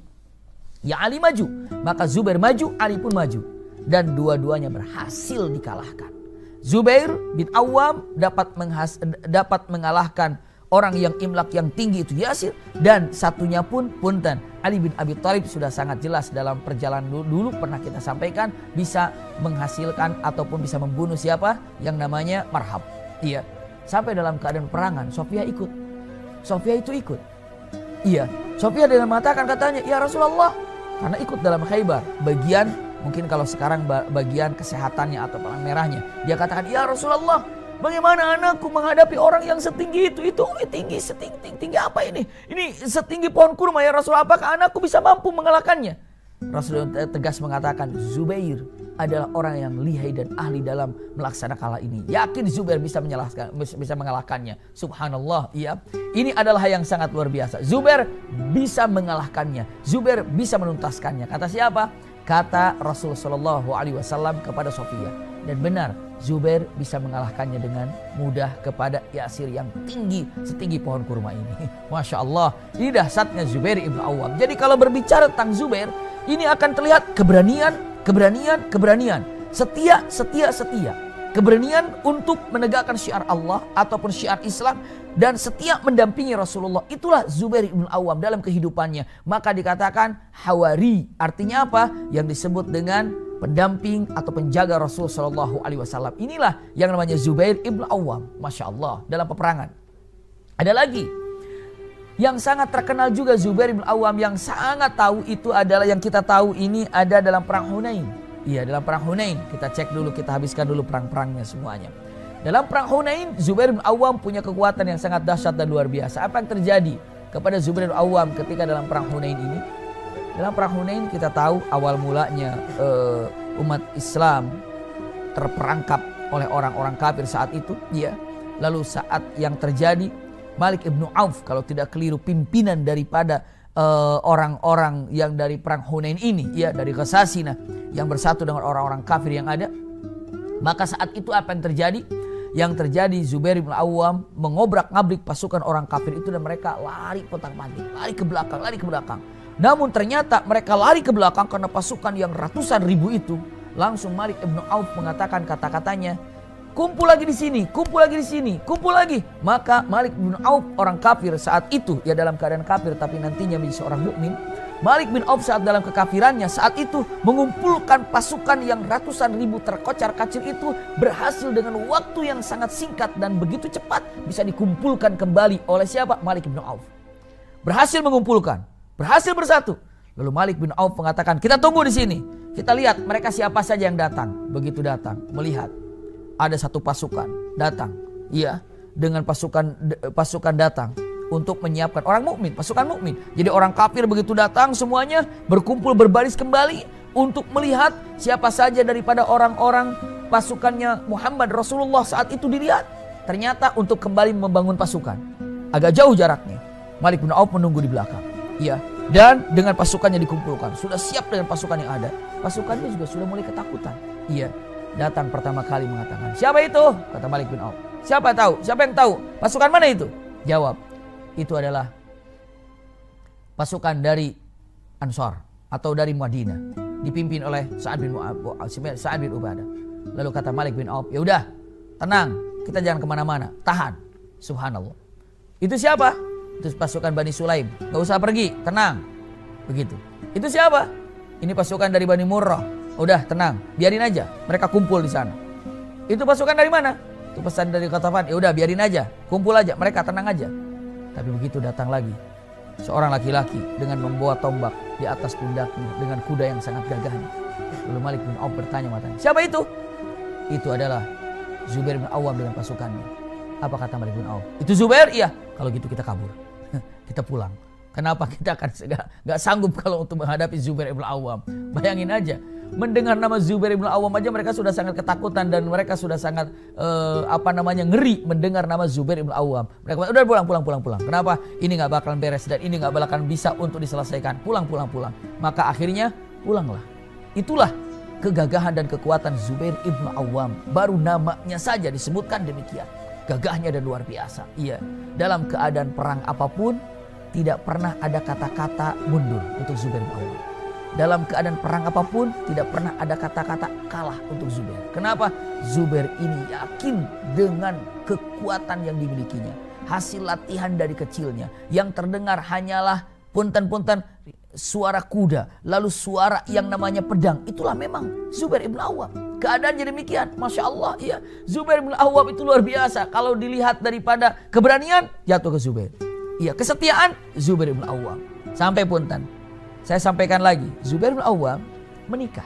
ya Ali maju. Maka Zubair maju, Ali pun maju. Dan dua-duanya berhasil dikalahkan. Zubair bin Awam dapat mengalahkan orang yang imlak yang tinggi itu Yasir. Dan satunya pun punten, Ali bin Abi Thalib sudah sangat jelas dalam perjalanan dulu pernah kita sampaikan, bisa menghasilkan ataupun bisa membunuh siapa? Yang namanya Marhab. Iya. Sampai dalam keadaan perangan Sofia ikut. Sofia itu ikut. Iya. Sofia dengan mengatakan katanya, ya Rasulullah, karena ikut dalam Khaybar, bagian mungkin kalau sekarang bagian kesehatannya atau palang merahnya. Dia katakan, ya Rasulullah, bagaimana anakku menghadapi orang yang setinggi itu? Itu tinggi apa ini? Ini setinggi pohon kurma ya Rasulullah. Apakah anakku bisa mampu mengalahkannya? Rasulullah tegas mengatakan, Zubair adalah orang yang lihai dan ahli dalam melaksanakan hal ini. Yakin Zubair bisa mengalahkannya. Subhanallah, iya. Ini adalah hal yang sangat luar biasa. Zubair bisa mengalahkannya. Zubair bisa menuntaskannya. Kata siapa? Kata Rasulullah SAW kepada Sofia. Dan benar, Zubair bisa mengalahkannya dengan mudah kepada Yasir yang tinggi, setinggi pohon kurma ini. Masya Allah, ini dahsyatnya Zubair ibn Awam. Jadi kalau berbicara tentang Zubair, ini akan terlihat keberanian. Setia. Keberanian untuk menegakkan syiar Allah ataupun syiar Islam. Dan setia mendampingi Rasulullah. Itulah Zubair ibn Awam dalam kehidupannya. Maka dikatakan hawari. Artinya apa? Yang disebut dengan pendamping atau penjaga Rasul SAW. Inilah yang namanya Zubair ibn Awam. Masya Allah, dalam peperangan. Ada lagi yang sangat terkenal juga Zubair ibn Awam, yang sangat tahu itu adalah yang kita tahu ini ada dalam perang Hunain. Iya, dalam perang Hunain. Kita cek dulu, kita habiskan dulu perang-perangnya semuanya. Dalam perang Hunain, Zubair bin Awam punya kekuatan yang sangat dahsyat dan luar biasa. Apa yang terjadi kepada Zubair bin Awam ketika dalam perang Hunain ini? Dalam perang Hunain kita tahu awal mulanya umat Islam terperangkap oleh orang-orang kafir saat itu. Ya. Lalu saat yang terjadi, Malik ibn Auf, kalau tidak keliru pimpinan daripada orang-orang yang dari perang Hunain ini, ya, dari Ghasasina yang bersatu dengan orang-orang kafir yang ada. Maka saat itu apa yang terjadi? Yang terjadi Zubair bin Awam mengobrak-ngabrik pasukan orang kafir itu dan mereka lari pontang-panting, lari ke belakang. Namun ternyata mereka lari ke belakang karena pasukan yang ratusan ribu itu. Langsung Malik ibn Auf mengatakan kata-katanya, kumpul lagi di sini. Kumpul lagi. Maka Malik bin Auf, orang kafir saat itu, ya dalam keadaan kafir tapi nantinya menjadi seorang mukmin. Malik bin Auf saat dalam kekafirannya saat itu mengumpulkan pasukan yang ratusan ribu terkocar-kacir itu, berhasil dengan waktu yang sangat singkat dan begitu cepat bisa dikumpulkan kembali oleh siapa? Malik bin Auf. Berhasil mengumpulkan, berhasil bersatu. Lalu Malik bin Auf mengatakan, kita tunggu di sini. Kita lihat mereka siapa saja yang datang. Begitu datang, melihat ada satu pasukan datang, iya, dengan pasukan datang untuk menyiapkan orang mukmin, pasukan mukmin. Jadi orang kafir begitu datang semuanya berkumpul berbaris kembali untuk melihat siapa saja daripada orang-orang pasukannya Muhammad Rasulullah saat itu dilihat. Ternyata untuk kembali membangun pasukan. Agak jauh jaraknya. Malik bin Auf menunggu di belakang. Iya, dan dengan pasukannya dikumpulkan. Sudah siap dengan pasukan yang ada. Pasukannya juga sudah mulai ketakutan. Iya. Datang pertama kali mengatakan, siapa itu? Kata Malik bin Auf. Siapa tahu? Siapa yang tahu? Pasukan mana itu? Jawab, itu adalah pasukan dari Ansar atau dari Madinah, dipimpin oleh Sa'ad bin Ubadah. Lalu kata Malik bin Auf, ya udah, tenang, kita jangan kemana-mana, tahan. Subhanallah. Itu siapa? Itu pasukan Bani Sulaim. Gak usah pergi, tenang. Begitu. Itu siapa? Ini pasukan dari Bani Murrah. Udah, tenang, biarin aja. Mereka kumpul di sana. Itu pasukan dari mana? Itu pesan dari Ghatafan. Ya udah, biarin aja, kumpul aja. Mereka tenang aja. Tapi begitu datang lagi seorang laki-laki dengan membawa tombak di atas pundaknya dengan kuda yang sangat gagahnya. Lalu Malik bin Auf bertanya matanya, siapa itu? Itu adalah Zubair bin Awam dengan pasukannya. Apa kata Malik bin Auf? Itu Zubair? Iya. Kalau gitu kita kabur. Kita pulang. Kenapa kita akan gak sanggup kalau untuk menghadapi Zubair bin Awam? Bayangin aja. Mendengar nama Zubair bin Awam aja mereka sudah sangat ketakutan dan mereka sudah sangat ngeri mendengar nama Zubair bin Awam. Mereka udah pulang. Kenapa? Ini nggak bakalan beres dan ini nggak bakalan bisa untuk diselesaikan. Pulang. Maka akhirnya pulanglah. Itulah kegagahan dan kekuatan Zubair ibn Awam. Baru namanya saja disebutkan demikian. Gagahnya dan luar biasa. Iya. Dalam keadaan perang apapun tidak pernah ada kata-kata mundur untuk Zubair bin Awam. Dalam keadaan perang apapun tidak pernah ada kata-kata kalah untuk Zubair. Kenapa? Zubair ini yakin dengan kekuatan yang dimilikinya. Hasil latihan dari kecilnya. Yang terdengar hanyalah punten-punten suara kuda. Lalu suara yang namanya pedang. Itulah memang Zubair ibn Awam. Keadaannya demikian. Masya Allah. Ya. Zubair ibn Awam itu luar biasa. Kalau dilihat daripada keberanian jatuh ke Zubair. Iya, kesetiaan Zubair ibn Awam. Sampai punten. Saya sampaikan lagi, Zubair bin Awam menikah.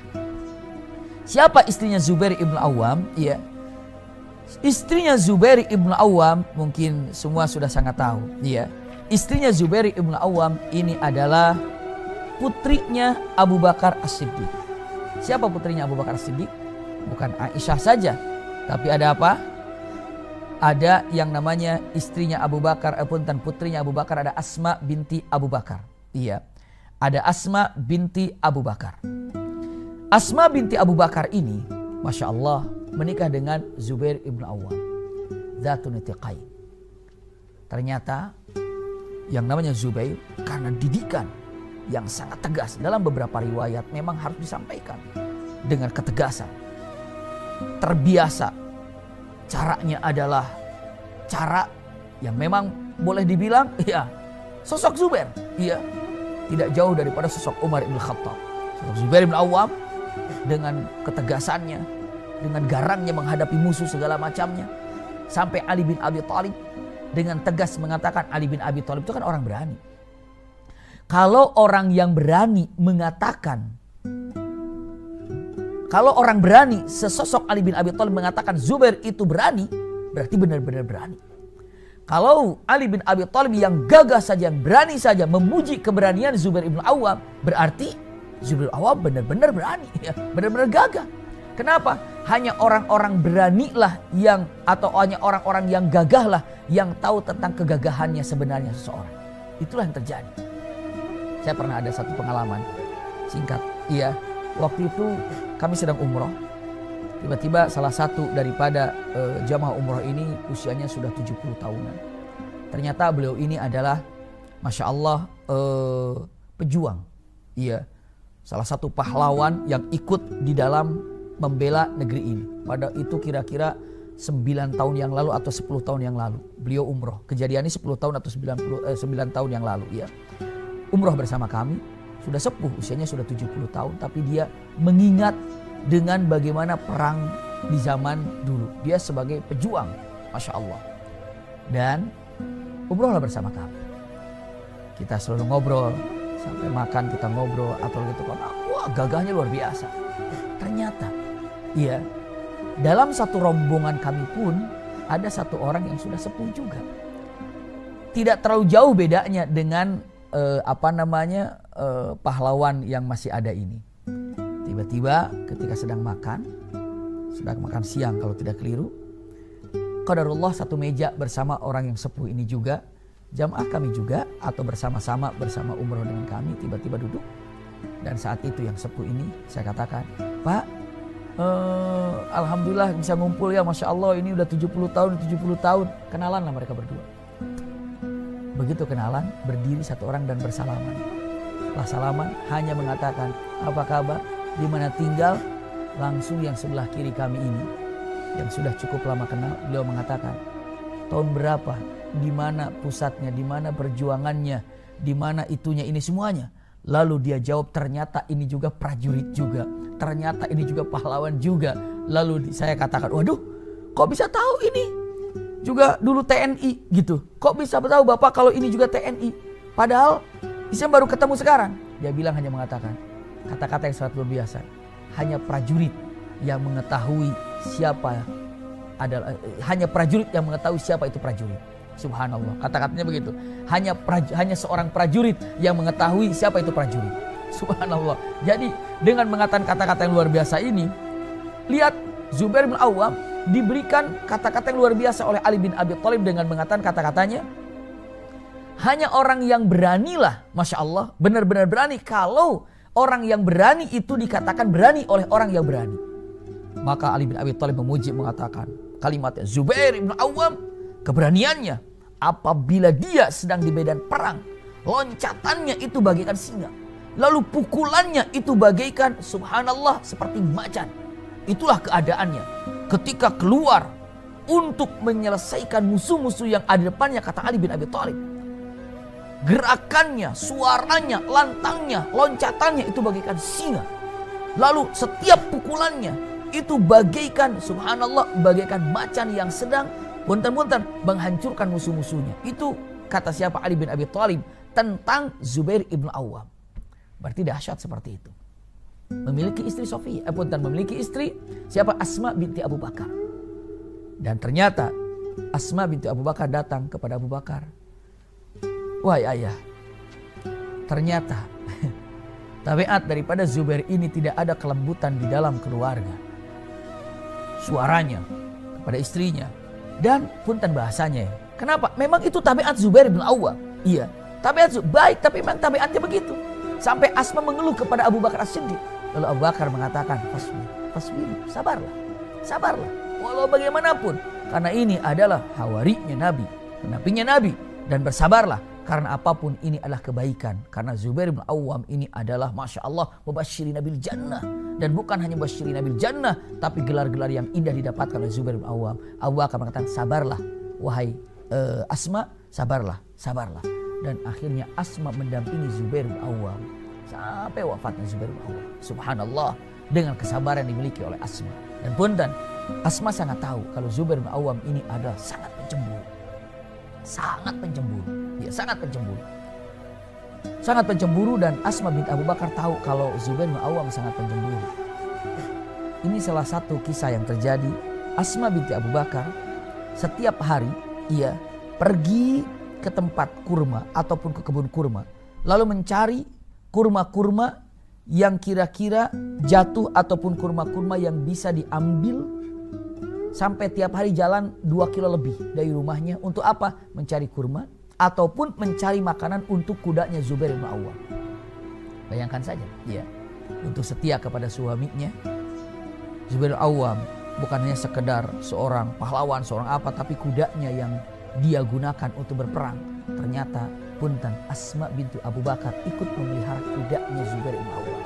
Siapa istrinya Zubair ibn Awam? Iya. Istrinya Zubair ibn Awam mungkin semua sudah sangat tahu. Iya. Istrinya Zubair ibn Awam ini adalah putrinya Abu Bakar As-Siddiq. Siapa putrinya Abu Bakar As-Siddiq? Bukan Aisyah saja, tapi ada apa? Ada yang namanya istrinya Abu Bakar, putrinya Abu Bakar, ada Asma binti Abu Bakar. Iya. Ada Asma binti Abu Bakar. Asma binti Abu Bakar ini, Masya Allah, menikah dengan Zubair ibn Awam. Dzatun Nitiqain. Ternyata yang namanya Zubair karena didikan yang sangat tegas. Dalam beberapa riwayat memang harus disampaikan dengan ketegasan. Terbiasa. Caranya adalah cara yang memang boleh dibilang ya sosok Zubair. Iya. Tidak jauh daripada sosok Umar ibn Khattab. Sosok Zubair ibn Awam dengan ketegasannya, dengan garangnya menghadapi musuh segala macamnya. Sampai Ali bin Abi Thalib dengan tegas mengatakan, Ali bin Abi Thalib itu kan orang berani. Kalau orang yang berani mengatakan, kalau orang berani, sesosok Ali bin Abi Thalib mengatakan Zubair itu berani, berarti benar-benar berani. Kalau Ali bin Abi Thalib yang gagah saja, yang berani saja memuji keberanian Zubair ibn Awam, berarti Zubair ibn Awam benar-benar berani, ya, benar-benar gagah. Kenapa? Hanya orang-orang beranilah yang, atau hanya orang-orang yang gagahlah yang tahu tentang kegagahannya sebenarnya seseorang. Itulah yang terjadi. Saya pernah ada satu pengalaman singkat. Iya, waktu itu kami sedang umroh. Tiba-tiba salah satu daripada jamaah umroh ini usianya sudah 70 tahunan. Ternyata beliau ini adalah Masya Allah pejuang. Iya, salah satu pahlawan yang ikut di dalam membela negeri ini. Pada itu kira-kira 9 tahun yang lalu atau 10 tahun yang lalu. Beliau umroh. Kejadian ini 10 tahun atau 9 tahun yang lalu. Ya. Umroh bersama kami. Sudah sepuh, usianya sudah 70 tahun. Tapi dia mengingat dengan bagaimana perang di zaman dulu. Dia sebagai pejuang, Masya Allah. Dan umrohlah bersama kami. Kita selalu ngobrol, sampai makan kita ngobrol, atau gitu. Wah, gagahnya luar biasa. Ternyata, iya, dalam satu rombongan kami pun ada satu orang yang sudah sepuh juga. Tidak terlalu jauh bedanya dengan pahlawan yang masih ada ini. Tiba-tiba ketika sedang makan siang kalau tidak keliru, qadarullah satu meja bersama orang yang sepuh ini juga, jamaah kami juga atau bersama-sama bersama umroh dengan kami, tiba-tiba duduk. Dan saat itu yang sepuh ini saya katakan, Pak, Alhamdulillah bisa ngumpul ya, Masya Allah, ini udah 70 tahun, kenalanlah mereka berdua. Begitu kenalan, berdiri satu orang dan bersalaman. Setelah salaman hanya mengatakan, apa kabar? Di mana tinggal? Langsung yang sebelah kiri kami ini yang sudah cukup lama kenal, beliau mengatakan, tahun berapa? Di mana pusatnya? Di mana perjuangannya? Di mana itunya ini semuanya? Lalu dia jawab, ternyata ini juga prajurit juga. Ternyata ini juga pahlawan juga. Lalu saya katakan, waduh, kok bisa tahu ini? Juga dulu TNI gitu. Kok bisa tahu Bapak kalau ini juga TNI? Padahal Islam baru ketemu sekarang. Dia bilang hanya mengatakan kata-kata yang sangat luar biasa. Hanya prajurit yang mengetahui siapa adalah, hanya prajurit yang mengetahui siapa itu prajurit. Subhanallah, kata-katanya begitu. Hanya seorang prajurit yang mengetahui siapa itu prajurit. Subhanallah. Jadi dengan mengatakan kata-kata yang luar biasa ini, lihat Zubair bin Awam diberikan kata-kata yang luar biasa oleh Ali bin Abi Thalib dengan mengatakan kata-katanya, hanya orang yang beranilah, Masya Allah, benar-benar berani. Kalau orang yang berani itu dikatakan berani oleh orang yang berani. Maka Ali bin Abi Thalib memuji, mengatakan kalimatnya, Zubair bin Awam, keberaniannya apabila dia sedang di medan perang, loncatannya itu bagaikan singa. Lalu pukulannya itu bagaikan, subhanallah, seperti macan. Itulah keadaannya ketika keluar untuk menyelesaikan musuh-musuh yang ada di depannya, kata Ali bin Abi Thalib. Gerakannya, suaranya, lantangnya, loncatannya itu bagaikan singa. Lalu setiap pukulannya itu bagaikan, subhanallah, bagaikan macan yang sedang buntan-buntan menghancurkan musuh-musuhnya. Itu kata siapa? Ali bin Abi Thalib tentang Zubair ibn Awam. Berarti dahsyat seperti itu. Memiliki istri Sofiyah, memiliki istri siapa? Asma binti Abu Bakar. Dan ternyata Asma binti Abu Bakar datang kepada Abu Bakar. Wahai ayah, ternyata tabiat daripada Zubair ini tidak ada kelembutan di dalam keluarga. Suaranya kepada istrinya dan punten bahasanya. Kenapa? Memang itu tabiat Zubair bin Awam. Iya, tabiat baik, tapi memang tabiatnya begitu. Sampai Asma mengeluh kepada Abu Bakar As-Siddiq. Lalu Abu Bakar mengatakan, fasbir, sabarlah, sabarlah. Walau bagaimanapun, karena ini adalah hawarinya Nabi, pendampingnya Nabi, dan bersabarlah. Karena apapun ini adalah kebaikan. Karena Zubair bin Awam ini adalah, Masya Allah, mubasyirin bil jannah. Dan bukan hanya mubasyirin bil jannah, tapi gelar-gelar yang indah didapatkan oleh Zubair bin Awam. Abu Bakar mengatakan, sabarlah, wahai Asma, sabarlah, sabarlah. Dan akhirnya Asma mendampingi Zubair bin Awam sampai wafatnya Zubair bin Awam. Subhanallah, dengan kesabaran yang dimiliki oleh Asma. Dan punten, Asma sangat tahu kalau Zubair bin Awam ini adalah sangat pencemburu. Sangat pencemburu. Dia sangat pencemburu. Sangat pencemburu, dan Asma binti Abu Bakar tahu kalau Zubair bin Awam sangat pencemburu. Ini salah satu kisah yang terjadi. Asma binti Abu Bakar setiap hari ia pergi ke tempat kurma ataupun ke kebun kurma, lalu mencari kurma-kurma yang kira-kira jatuh ataupun kurma-kurma yang bisa diambil, sampai tiap hari jalan 2 kilo lebih dari rumahnya. Untuk apa? Mencari kurma ataupun mencari makanan untuk kudanya Zubair bin Awam. Bayangkan saja, ya, untuk setia kepada suaminya. Zubair bin Awam bukan hanya sekedar seorang pahlawan, seorang apa, tapi kudanya yang dia gunakan untuk berperang. Ternyata punten Asma binti Abu Bakar ikut memelihara kudanya Zubair bin Awam.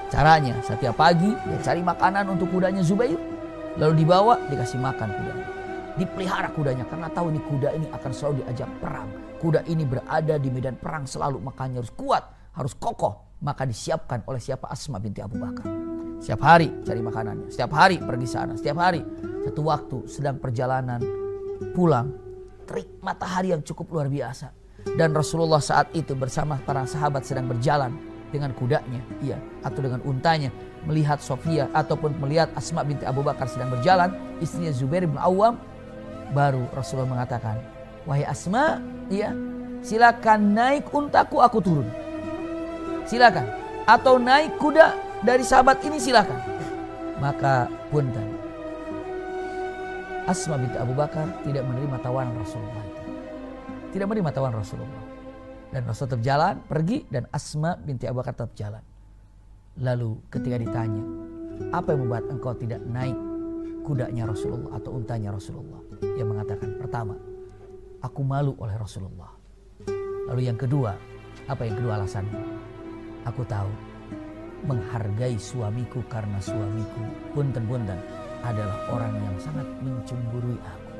Caranya setiap pagi dia cari makanan untuk kudanya Zubair, lalu dibawa, dikasih makan kudanya. Dipelihara kudanya karena tahu ini kuda ini akan selalu diajak perang. Kuda ini berada di medan perang selalu, makanya harus kuat, harus kokoh. Maka disiapkan oleh siapa? Asma binti Abu Bakar. Setiap hari cari makanannya, setiap hari pergi sana, setiap hari. Satu waktu sedang perjalanan pulang, terik matahari yang cukup luar biasa. Dan Rasulullah saat itu bersama para sahabat sedang berjalan dengan kudanya, iya, atau dengan untanya, melihat Sofiyah ataupun melihat Asma binti Abu Bakar sedang berjalan, istrinya Zubair bin Awam. Baru Rasulullah mengatakan, wahai Asma, iya, silakan naik untaku, aku turun. Silakan. Atau naik kuda dari sahabat ini, silakan. Maka punten, Asma binti Abu Bakar tidak menerima tawanan Rasulullah itu. Tidak menerima tawanan Rasulullah. Dan Rasul tetap jalan, pergi, dan Asma binti Abu Bakar tetap jalan. Lalu ketika ditanya, apa yang membuat engkau tidak naik kudanya Rasulullah atau untanya Rasulullah? Dia mengatakan, pertama, aku malu oleh Rasulullah. Lalu yang kedua, apa yang kedua alasannya? Aku tahu menghargai suamiku karena suamiku punten-punten adalah orang yang sangat mencemburui aku.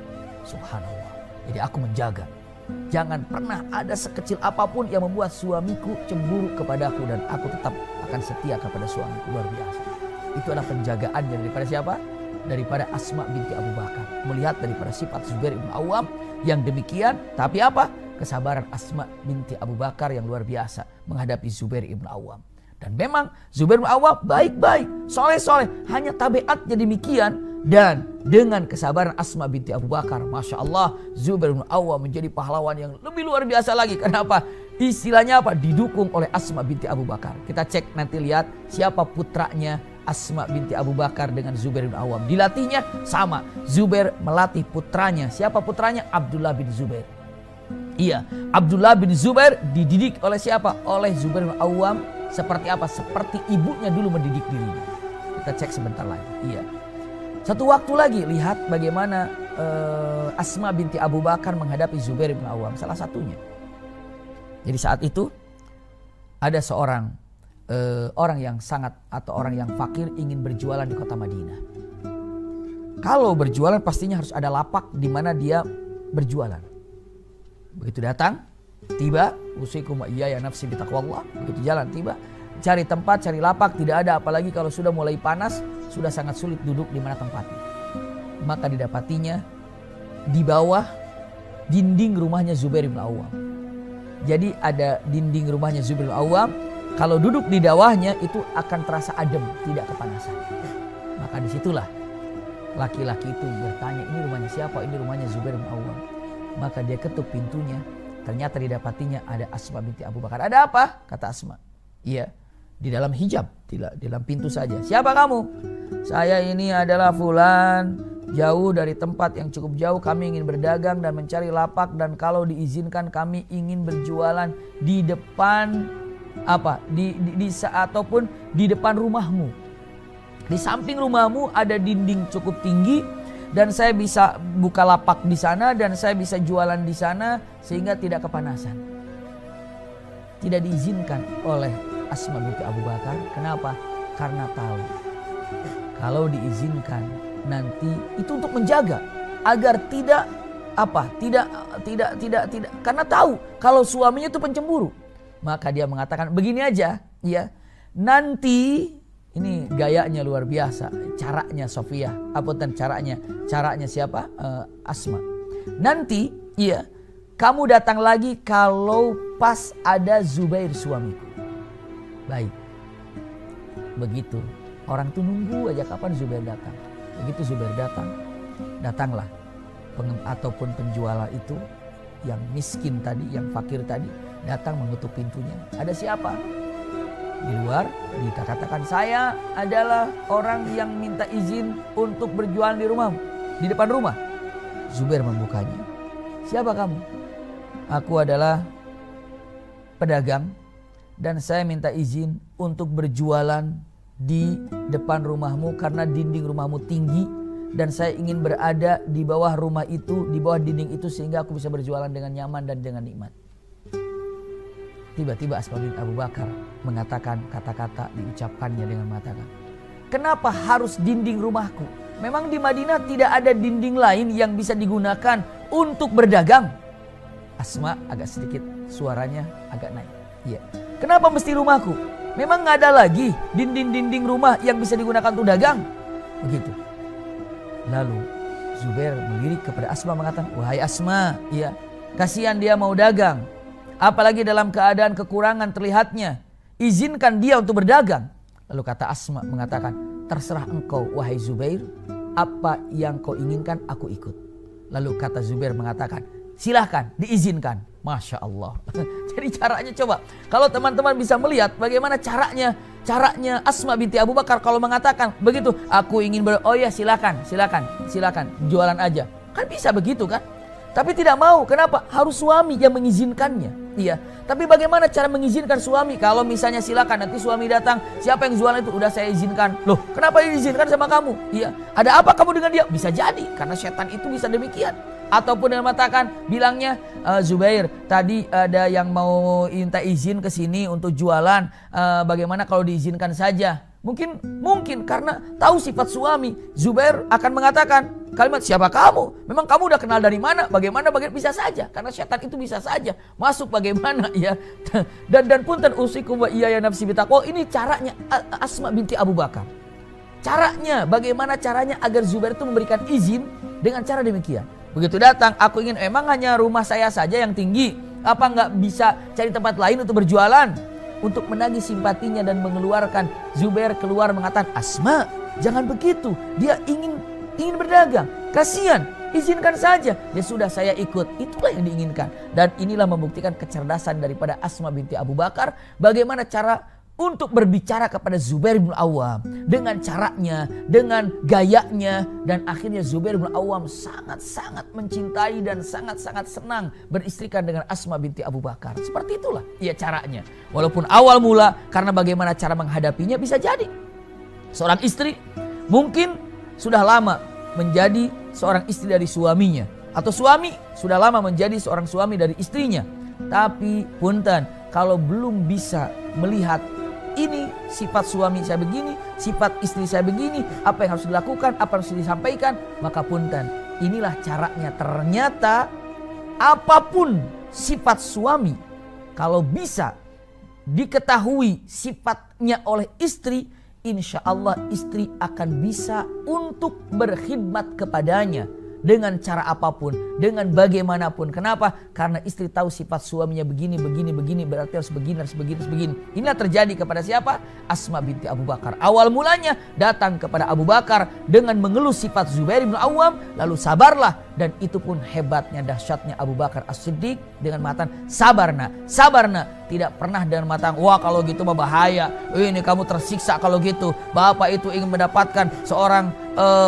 Subhanallah. Jadi aku menjaga. Jangan pernah ada sekecil apapun yang membuat suamiku cemburu kepadaku, dan aku tetap akan setia kepada suamiku. Luar biasa. Itu adalah penjagaannya daripada siapa? Daripada Asma binti Abu Bakar. Melihat daripada sifat Zubair bin Awam yang demikian, tapi apa? kesabaran Asma binti Abu Bakar yang luar biasa menghadapi Zubair ibn Awam. Dan memang Zubair ibn Awam baik-baik, soleh-soleh, hanya tabiatnya demikian. Dan dengan kesabaran Asma binti Abu Bakar, Masya Allah, Zubair bin Awam menjadi pahlawan yang lebih luar biasa lagi. Kenapa? Istilahnya apa? Didukung oleh Asma binti Abu Bakar. Kita cek nanti, lihat siapa putranya Asma binti Abu Bakar dengan Zubair bin Awam. Dilatihnya sama, Zubair melatih putranya. Siapa putranya? Abdullah bin Zubair. Iya, Abdullah bin Zubair dididik oleh siapa? Oleh Zubair bin Awam. Seperti apa? Seperti ibunya dulu mendidik dirinya. Kita cek sebentar lagi. Iya. Satu waktu lagi, lihat bagaimana Asma binti Abu Bakar menghadapi Zubair bin Awam. Salah satunya. Jadi saat itu ada seorang orang yang sangat atau orang yang fakir ingin berjualan di kota Madinah. Kalau berjualan pastinya harus ada lapak di mana dia berjualan. Begitu datang, tiba, usikum wa iyaya nafsi bitaqwallah. Begitu jalan tiba, cari tempat, cari lapak, tidak ada. Apalagi kalau sudah mulai panas, sudah sangat sulit duduk di mana tempatnya. Maka didapatinya di bawah dinding rumahnya Zubair bin Awam. Jadi ada dinding rumahnya Zubair bin Awam. Kalau duduk di bawahnya itu akan terasa adem, tidak kepanasan. Maka disitulah laki-laki itu bertanya, ini rumahnya siapa? Ini rumahnya Zubair bin Awam. Maka dia ketuk pintunya. Ternyata didapatinya ada Asma binti Abu Bakar. Ada apa? Kata Asma. Iya, di dalam hijab, di dalam pintu saja. Siapa kamu? Saya ini adalah fulan, jauh dari tempat yang cukup jauh. Kami ingin berdagang dan mencari lapak, dan kalau diizinkan kami ingin berjualan di depan apa? Ataupun di depan rumahmu. Di samping rumahmu ada dinding cukup tinggi dan saya bisa buka lapak di sana dan saya bisa jualan di sana sehingga tidak kepanasan. Tidak diizinkan oleh Asma binti Abu Bakar. Kenapa? Karena tahu kalau diizinkan nanti itu untuk menjaga agar tidak karena tahu kalau suaminya itu pencemburu. Maka dia mengatakan begini aja, ya. Nanti ini gayanya luar biasa, caranya Sofia, caranya siapa? Asma. Nanti, iya, kamu datang lagi kalau pas ada Zubair suamiku. Baik. Begitu. Orang tuh nunggu aja kapan Zubair datang. Begitu Zubair datang, datanglah ataupun penjual itu yang miskin tadi, yang fakir tadi, datang mengetuk pintunya. Ada siapa? Di luar dikatakan, saya adalah orang yang minta izin untuk berjualan di rumahmu, di depan rumah. Zubair membukanya. Siapa kamu? Aku adalah pedagang dan saya minta izin untuk berjualan di depan rumahmu karena dinding rumahmu tinggi dan saya ingin berada di bawah rumah itu, di bawah dinding itu sehingga aku bisa berjualan dengan nyaman dan dengan nikmat. Tiba-tiba Asma bin Abu Bakar mengatakan kata-kata, diucapkannya dengan mengatakan, kenapa harus dinding rumahku? Memang di Madinah tidak ada dinding lain yang bisa digunakan untuk berdagang. Asma agak sedikit suaranya agak naik. Iya. Kenapa mesti rumahku? Memang nggak ada lagi dinding-dinding rumah yang bisa digunakan untuk dagang. Begitu. Lalu Zubair melirik kepada Asma mengatakan, wahai Asma, iya, kasihan dia mau dagang. Apalagi dalam keadaan kekurangan terlihatnya. Izinkan dia untuk berdagang. Lalu kata Asma mengatakan, terserah engkau wahai Zubair. Apa yang kau inginkan aku ikut. Lalu kata Zubair mengatakan, silahkan diizinkan. Masya Allah. Jadi caranya coba. Kalau teman-teman bisa melihat bagaimana caranya Asma binti Abu Bakar kalau mengatakan begitu. Aku ingin oh ya silakan. Jualan aja. Kan bisa begitu kan. Tapi tidak mau. Kenapa? Harus suami yang mengizinkannya. Iya. Tapi bagaimana cara mengizinkan suami? Kalau misalnya silakan nanti suami datang. Siapa yang jualan itu? Udah saya izinkan. Loh kenapa diizinkan sama kamu? Iya. Ada apa kamu dengan dia? Bisa jadi. Karena setan itu bisa demikian. Ataupun dengan mengatakan bilangnya Zubair tadi ada yang mau minta izin ke sini untuk jualan. Bagaimana kalau diizinkan saja? Mungkin karena tahu sifat suami, Zubair akan mengatakan kalimat siapa kamu? Memang kamu udah kenal dari mana? Bagaimana bisa saja karena setan itu bisa saja masuk bagaimana ya. Dan punten usikum wa iyaya nafsi bitaqwa. Ini caranya Asma binti Abu Bakar. Bagaimana caranya agar Zubair itu memberikan izin dengan cara demikian. Begitu datang, aku ingin, emang hanya rumah saya saja yang tinggi? Apa nggak bisa cari tempat lain untuk berjualan? Untuk menagih simpatinya dan mengeluarkan, Zubair keluar mengatakan, Asma, jangan begitu. Dia ingin berdagang. Kasihan, izinkan saja. Ya sudah, saya ikut. Itulah yang diinginkan. Dan inilah membuktikan kecerdasan daripada Asma binti Abu Bakar. Bagaimana cara untuk berbicara kepada Zubair bin Awam. Dengan caranya, dengan gayanya. Dan akhirnya Zubair bin Awam sangat-sangat mencintai dan sangat-sangat senang beristrikan dengan Asma binti Abu Bakar. Seperti itulah ya caranya. Walaupun awal mula, karena bagaimana cara menghadapinya bisa jadi. Seorang istri mungkin sudah lama menjadi seorang istri dari suaminya. Atau suami sudah lama menjadi seorang suami dari istrinya. Tapi punten, kalau belum bisa melihat ini sifat suami saya begini, sifat istri saya begini, apa yang harus dilakukan, apa yang harus disampaikan, maka punten, inilah caranya. Ternyata apapun sifat suami, kalau bisa diketahui sifatnya oleh istri, insya Allah istri akan bisa untuk berkhidmat kepadanya dengan cara apapun, dengan bagaimanapun. Kenapa? Karena istri tahu sifat suaminya begini, berarti harus begini. Inilah terjadi kepada siapa? Asma binti Abu Bakar. Awal mulanya datang kepada Abu Bakar dengan mengeluh sifat Zubair bin Awam, lalu sabarlah. Dan itu pun hebatnya, dahsyatnya Abu Bakar As-Siddiq dengan mengatakan, sabarna. Tidak pernah dengan mengatakan, wah kalau gitu mah bahaya, ini kamu tersiksa kalau gitu, bapak itu ingin mendapatkan seorang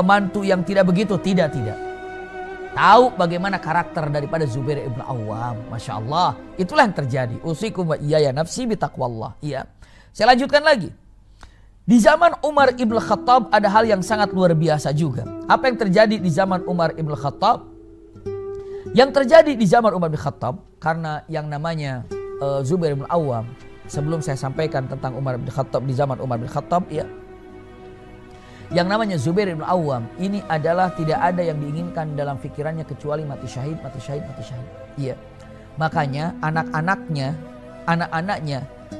mantu yang tidak begitu. Tidak. Tahu bagaimana karakter daripada Zubair ibn Awam. Masya Allah. Itulah yang terjadi. Usikum wa iyaya nafsi bitaqwallah. Iya. Saya lanjutkan lagi. Di zaman Umar ibn Khattab ada hal yang sangat luar biasa juga. Apa yang terjadi di zaman Umar ibn Khattab? Yang terjadi di zaman Umar ibn Khattab, karena yang namanya Zubair ibn Awam, sebelum saya sampaikan tentang Umar ibn Khattab di zaman Umar ibn Khattab, ya. Yang namanya Zubair bin Awam ini adalah tidak ada yang diinginkan dalam pikirannya kecuali mati syahid. Iya. Makanya anak-anaknya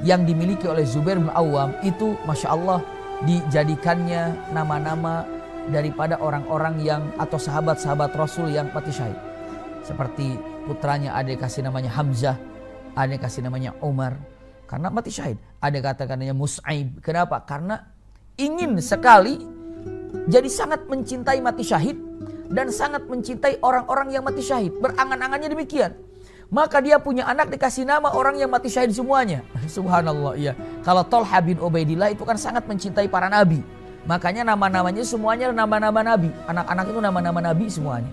yang dimiliki oleh Zubair bin Awam itu Masya Allah dijadikannya nama-nama daripada orang-orang yang atau sahabat-sahabat Rasul yang mati syahid. Seperti putranya ada dikasih namanya Hamzah, ada dikasih namanya Umar karena mati syahid. Ada katakannya Mus'aib. Kenapa? Karena ingin sekali jadi sangat mencintai mati syahid dan sangat mencintai orang-orang yang mati syahid. Berangan-angannya demikian. Maka dia punya anak dikasih nama orang yang mati syahid semuanya. Subhanallah, iya. Kalau Tolha bin Ubaidillah itu kan sangat mencintai para nabi. Makanya nama-namanya semuanya nama-nama nabi. Anak-anak itu nama-nama nabi semuanya.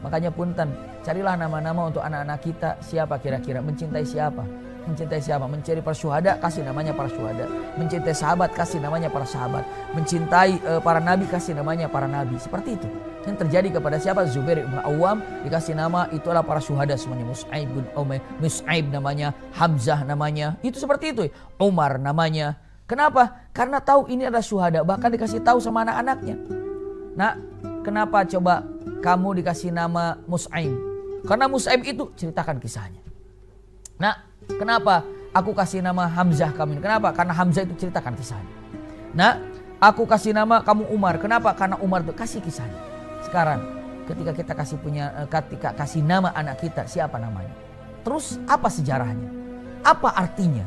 Makanya punten, carilah nama-nama untuk anak-anak kita. Siapa kira-kira? Mencintai siapa? Mencintai siapa? Mencari para syuhada, kasih namanya para syuhada. Mencintai sahabat, kasih namanya para sahabat. Mencintai para nabi, kasih namanya para nabi. Seperti itu yang terjadi kepada siapa? Zubair bin Awam dikasih nama itu adalah para syuhada semuanya. Mus'aib namanya, Hamzah namanya. Itu seperti itu. Umar namanya. Kenapa? Karena tahu ini adalah syuhada. Bahkan dikasih tahu sama anak-anaknya. Nah, kenapa coba kamu dikasih nama Mus'aib? Karena Mus'aib itu ceritakan kisahnya. Nah, kenapa aku kasih nama Hamzah kamu ini? Kenapa? Karena Hamzah itu ceritakan kisahnya. Nah, aku kasih nama kamu Umar. Kenapa? Karena Umar itu kasih kisahnya. Sekarang, ketika kita kasih nama anak kita, siapa namanya? Terus apa sejarahnya? Apa artinya?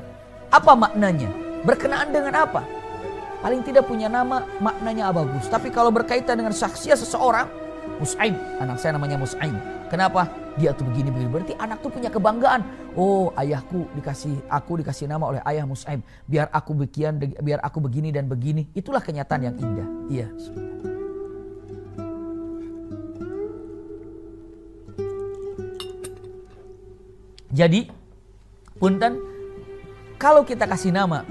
Apa maknanya? Berkenaan dengan apa? Paling tidak punya nama, maknanya bagus. Tapi kalau berkaitan dengan saksiat seseorang, Mus'aib, anak saya namanya Mus'aib. Kenapa? Dia tuh begini. Berarti anak tuh punya kebanggaan. Oh, aku dikasih nama oleh ayah Mus'aib. Biar aku begini dan begini. Itulah kenyataan yang indah. Iya. Jadi, punten, kalau kita kasih nama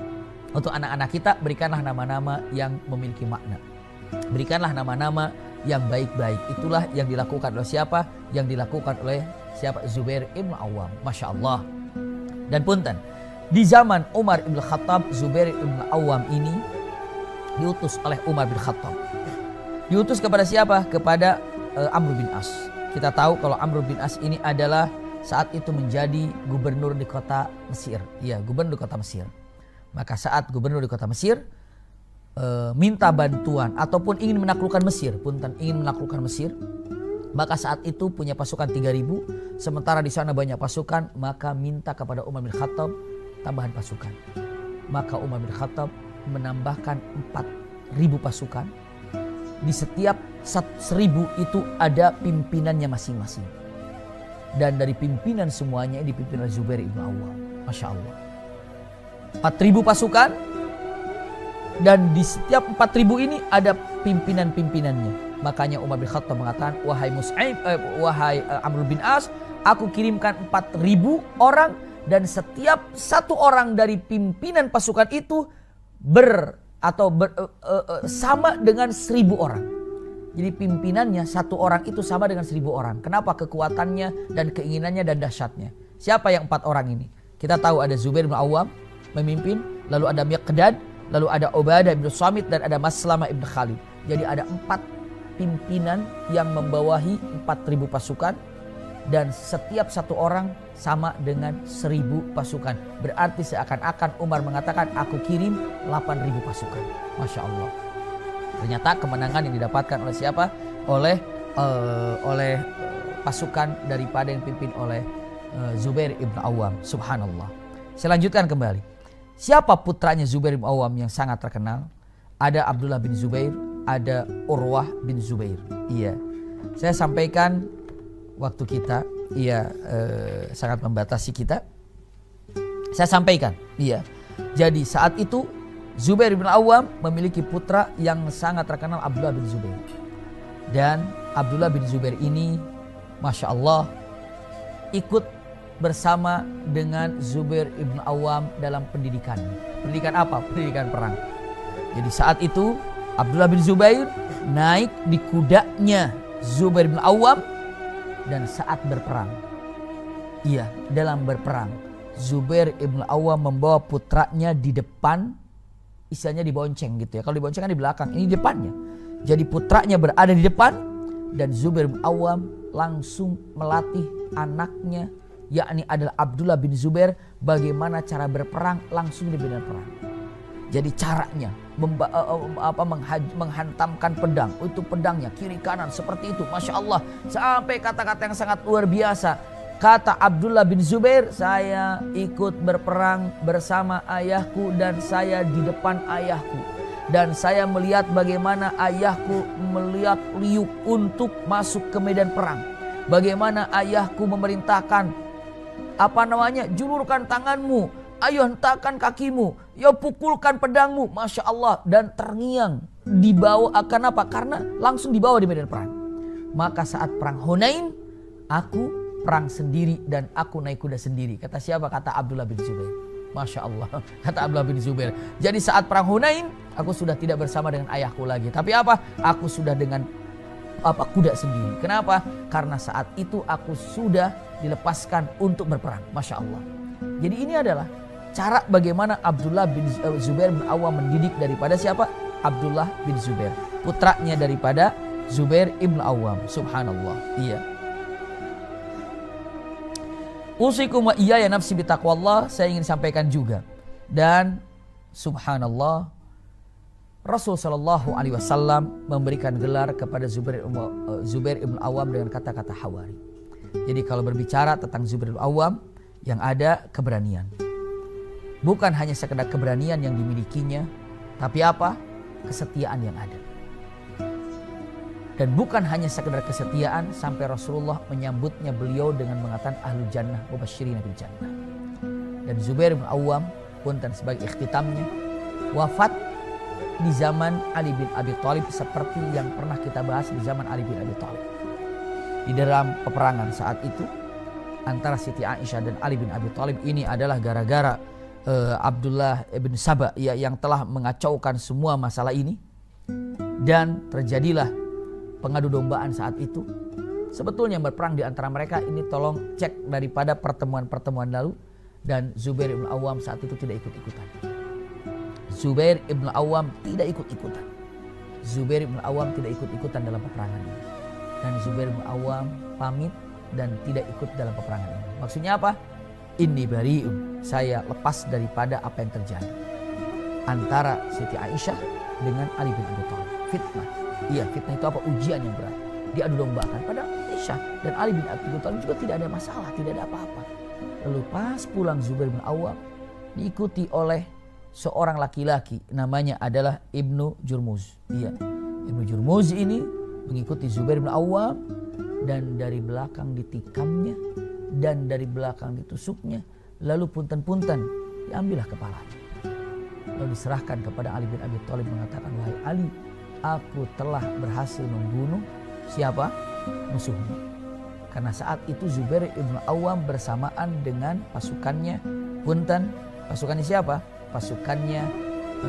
untuk anak-anak kita, berikanlah nama-nama yang memiliki makna. Berikanlah nama-nama yang baik-baik. Itulah yang dilakukan oleh siapa? Yang dilakukan oleh siapa? Zubair ibn Awam. Masya Allah. Dan punten, di zaman Umar ibn Khattab, Zubair ibn Awam ini diutus oleh Umar bin Khattab. Diutus kepada siapa? Kepada Amr bin As. Kita tahu kalau Amr bin As ini adalah saat itu menjadi gubernur di kota Mesir. Iya, gubernur di kota Mesir. Maka saat gubernur di kota Mesir minta bantuan ataupun ingin menaklukkan Mesir, punten, ingin menaklukkan Mesir, Maka saat itu punya pasukan 3.000, sementara di sana banyak pasukan, maka minta kepada Umar bin Khattab tambahan pasukan. Maka Umar bin Khattab menambahkan 4.000 pasukan. Di setiap 1.000 itu ada pimpinannya masing-masing. Dan dari pimpinan semuanya dipimpin oleh Zubair ibn Awwam. Masya Allah. 4.000 pasukan. Dan di setiap 4.000 ini ada pimpinan-pimpinannya. Makanya Umar bin Khattab mengatakan, wahai Amr bin As, aku kirimkan 4.000 orang. Dan setiap satu orang dari pimpinan pasukan itu sama dengan 1.000 orang. Jadi pimpinannya satu orang itu sama dengan 1.000 orang. Kenapa? Kekuatannya dan keinginannya dan dahsyatnya. Siapa yang 4 orang ini? Kita tahu ada Zubair bin Awwam memimpin, lalu ada Miqdad, lalu ada Ubadah bin Samit, dan ada Maslamah ibn Khalid. Jadi ada 4 pimpinan yang membawahi 4.000 pasukan, dan setiap satu orang sama dengan 1.000 pasukan. Berarti seakan-akan Umar mengatakan, aku kirim 8.000 pasukan. Masya Allah. Ternyata kemenangan yang didapatkan oleh siapa? Oleh pasukan daripada yang dipimpin oleh Zubair ibn Awwam. Subhanallah. Saya lanjutkan kembali. Siapa putranya Zubair ibn Awwam yang sangat terkenal? Ada Abdullah bin Zubair, ada Urwah bin Zubair. Iya. Saya sampaikan waktu kita, sangat membatasi kita. Saya sampaikan, iya. Jadi saat itu Zubair bin Awwam memiliki putra yang sangat terkenal, Abdullah bin Zubair. Dan Abdullah bin Zubair ini, Masya Allah, ikut bersama dengan Zubair ibn Awwam dalam pendidikan. Pendidikan apa? Pendidikan perang. Jadi saat itu Abdullah bin Zubair naik di kudanya Zubair bin Awwam, dan saat berperang, dalam berperang, Zubair ibn Awwam membawa putranya di depan. Istilahnya dibonceng gitu ya. Kalau dibonceng kan di belakang, ini di depannya. Jadi putranya berada di depan, dan Zubair bin Awwam langsung melatih anaknya, yakni adalah Abdullah bin Zubair, bagaimana cara berperang langsung di medan perang. Jadi caranya menghantamkan pedang, itu pedangnya kiri kanan seperti itu, Masya Allah. Sampai kata-kata yang sangat luar biasa. Kata Abdullah bin Zubair, saya ikut berperang bersama ayahku dan saya di depan ayahku. Dan saya melihat bagaimana ayahku melihat liuk untuk masuk ke medan perang. Bagaimana ayahku memerintahkan, julurkan tanganmu, ayo hentakkan kakimu, ya pukulkan pedangmu, Masya Allah. Dan terngiang dibawa, karena apa? Karena langsung dibawa di medan perang. Maka saat perang Hunain, aku perang sendiri dan aku naik kuda sendiri. Kata siapa? Kata Abdullah bin Zubair. Masya Allah. Kata Abdullah bin Zubair. Jadi saat perang Hunain, aku sudah tidak bersama dengan ayahku lagi. Tapi apa? Aku sudah dengan kuda sendiri. Kenapa? Karena saat itu aku sudah dilepaskan untuk berperang. Masya Allah. Jadi ini adalah cara bagaimana Abdullah bin Zubair bin Awwam mendidik daripada siapa? Abdullah bin Zubair. Putranya daripada Zubair ibn Awwam. Subhanallah. Iya. Usikum wa iyaya nafsi bitaqwallah, saya ingin sampaikan juga. Dan subhanallah, Rasul sallallahu alaihi wasallam memberikan gelar kepada Zubair ibn Awwam dengan kata-kata hawari. Jadi kalau berbicara tentang Zubair ibn Awwam, yang ada keberanian. Bukan hanya sekedar keberanian yang dimilikinya, tapi apa? Kesetiaan yang ada. Dan bukan hanya sekedar kesetiaan, sampai Rasulullah menyambutnya beliau dengan mengatakan ahlul jannah wa basyirina bil jannah. Dan Zubair bin Awwam pun sebagai ikhtitamnya wafat di zaman Ali bin Abi Thalib, seperti yang pernah kita bahas di zaman Ali bin Abi Thalib. Di dalam peperangan saat itu antara Siti Aisyah dan Ali bin Abi Thalib, ini adalah gara-gara Abdullah bin Saba yang telah mengacaukan semua masalah ini. Dan terjadilah pengadu dombaan saat itu. Sebetulnya berperang di antara mereka ini, tolong cek daripada pertemuan-pertemuan lalu. Dan Zubair ibn Awwam saat itu tidak ikut-ikutan. Zubair ibn Awwam tidak ikut-ikutan. Zubair ibn Awwam tidak ikut-ikutan dalam peperangan ini. Dan Zubair ibn Awwam pamit dan tidak ikut dalam peperangan ini. Maksudnya apa? Inni bari'un, saya lepas daripada apa yang terjadi antara Siti Aisyah dengan Ali bin Abi Thalib. Fitnah. Iya, fitnah itu apa? Ujian yang berat. Diadu dombakan. Padahal Aisyah dan Ali bin Abi Thalib juga tidak ada masalah, tidak ada apa-apa. Lalu pas pulang Zubair bin Awam diikuti oleh seorang laki-laki namanya adalah Ibnu Jurmuz. Iya, Ibnu Jurmuz ini mengikuti Zubair bin Awam dan dari belakang ditikamnya dan dari belakang ditusuknya, lalu punten-punten diambillah kepalanya. Lalu diserahkan kepada Ali bin Abi Thalib mengatakan, wahai Ali, aku telah berhasil membunuh siapa? Musuhmu. Karena saat itu Zubair ibn Awam bersamaan dengan pasukannya, punten, pasukannya siapa? Pasukannya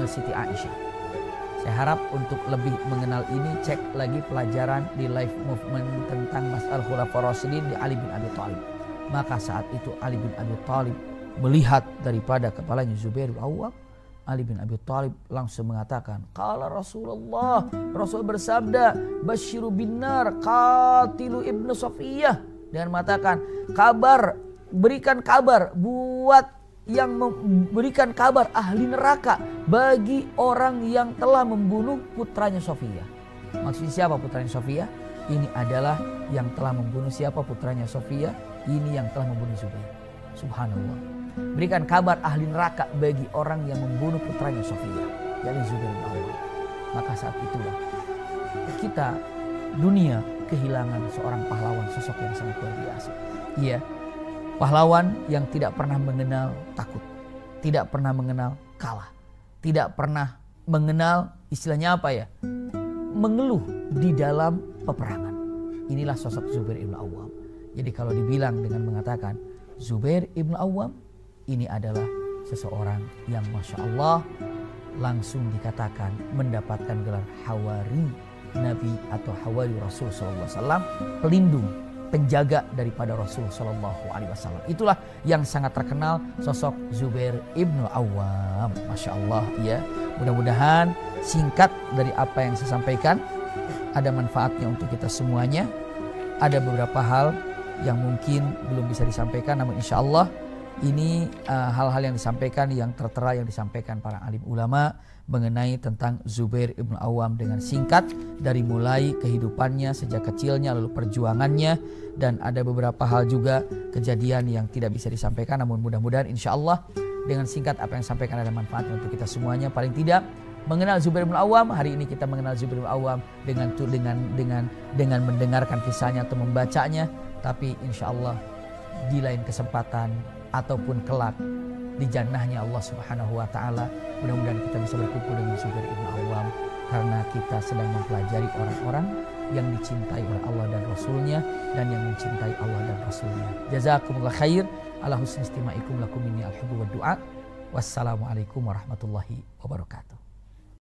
Siti Aisyah. Saya harap untuk lebih mengenal ini, cek lagi pelajaran di live movement tentang Mas'al Khulafaur Rasyidin di Ali bin Abi Thalib. Maka saat itu Ali bin Abi Thalib melihat daripada kepalanya Zubair bin Awam, Ali bin Abi Thalib langsung mengatakan, qala Rasulullah, Rasul bersabda, basyiru binnar qatilu ibnu Safiyah, dengan mengatakan kabar, berikan kabar buat yang memberikan kabar ahli neraka bagi orang yang telah membunuh putranya Safiyah. Maksudnya siapa putranya Safiyah? Ini adalah yang telah membunuh siapa putranya Safiyah? Ini yang telah membunuh Zubair. Subhanallah. Berikan kabar ahli neraka bagi orang yang membunuh putranya Safiyah, yakni Zubair bin Awam. Maka saat itulah kita dunia kehilangan seorang pahlawan, sosok yang sangat luar biasa. Iya, pahlawan yang tidak pernah mengenal takut, tidak pernah mengenal kalah, tidak pernah mengenal istilahnya apa ya, mengeluh di dalam peperangan. Inilah sosok Zubair ibn Awam. Jadi kalau dibilang dengan mengatakan Zubair ibn Awam, ini adalah seseorang yang Masya Allah langsung dikatakan mendapatkan gelar Hawari Nabi atau Hawari Rasul SAW, pelindung, penjaga daripada Rasul SAW. Itulah yang sangat terkenal sosok Zubair ibn Awam. Masya Allah ya. Mudah-mudahan singkat dari apa yang saya sampaikan ada manfaatnya untuk kita semuanya. Ada beberapa hal yang mungkin belum bisa disampaikan, namun insya Allah ini hal-hal yang disampaikan, yang tertera yang disampaikan para alim ulama mengenai tentang Zubair ibn Awam dengan singkat dari mulai kehidupannya sejak kecilnya, lalu perjuangannya, dan ada beberapa hal juga kejadian yang tidak bisa disampaikan, namun mudah-mudahan insya Allah dengan singkat apa yang disampaikan ada manfaatnya untuk kita semuanya. Paling tidak mengenal Zubair bin Awam, hari ini kita mengenal Zubair bin Awam dengan mendengarkan kisahnya atau membacanya, tapi insya Allah di lain kesempatan ataupun kelak di jannahnya Allah Subhanahu wa taala, mudah-mudahan kita bisa berkumpul dengan Zubair ibn Awam karena kita sedang mempelajari orang-orang yang dicintai oleh Allah dan Rasulnya dan yang mencintai Allah dan Rasulnya. Jazakumullah khair ala husni istimaikum lakum minni al-hubbu wa du'a. Wassalamualaikum warahmatullahi wabarakatuh.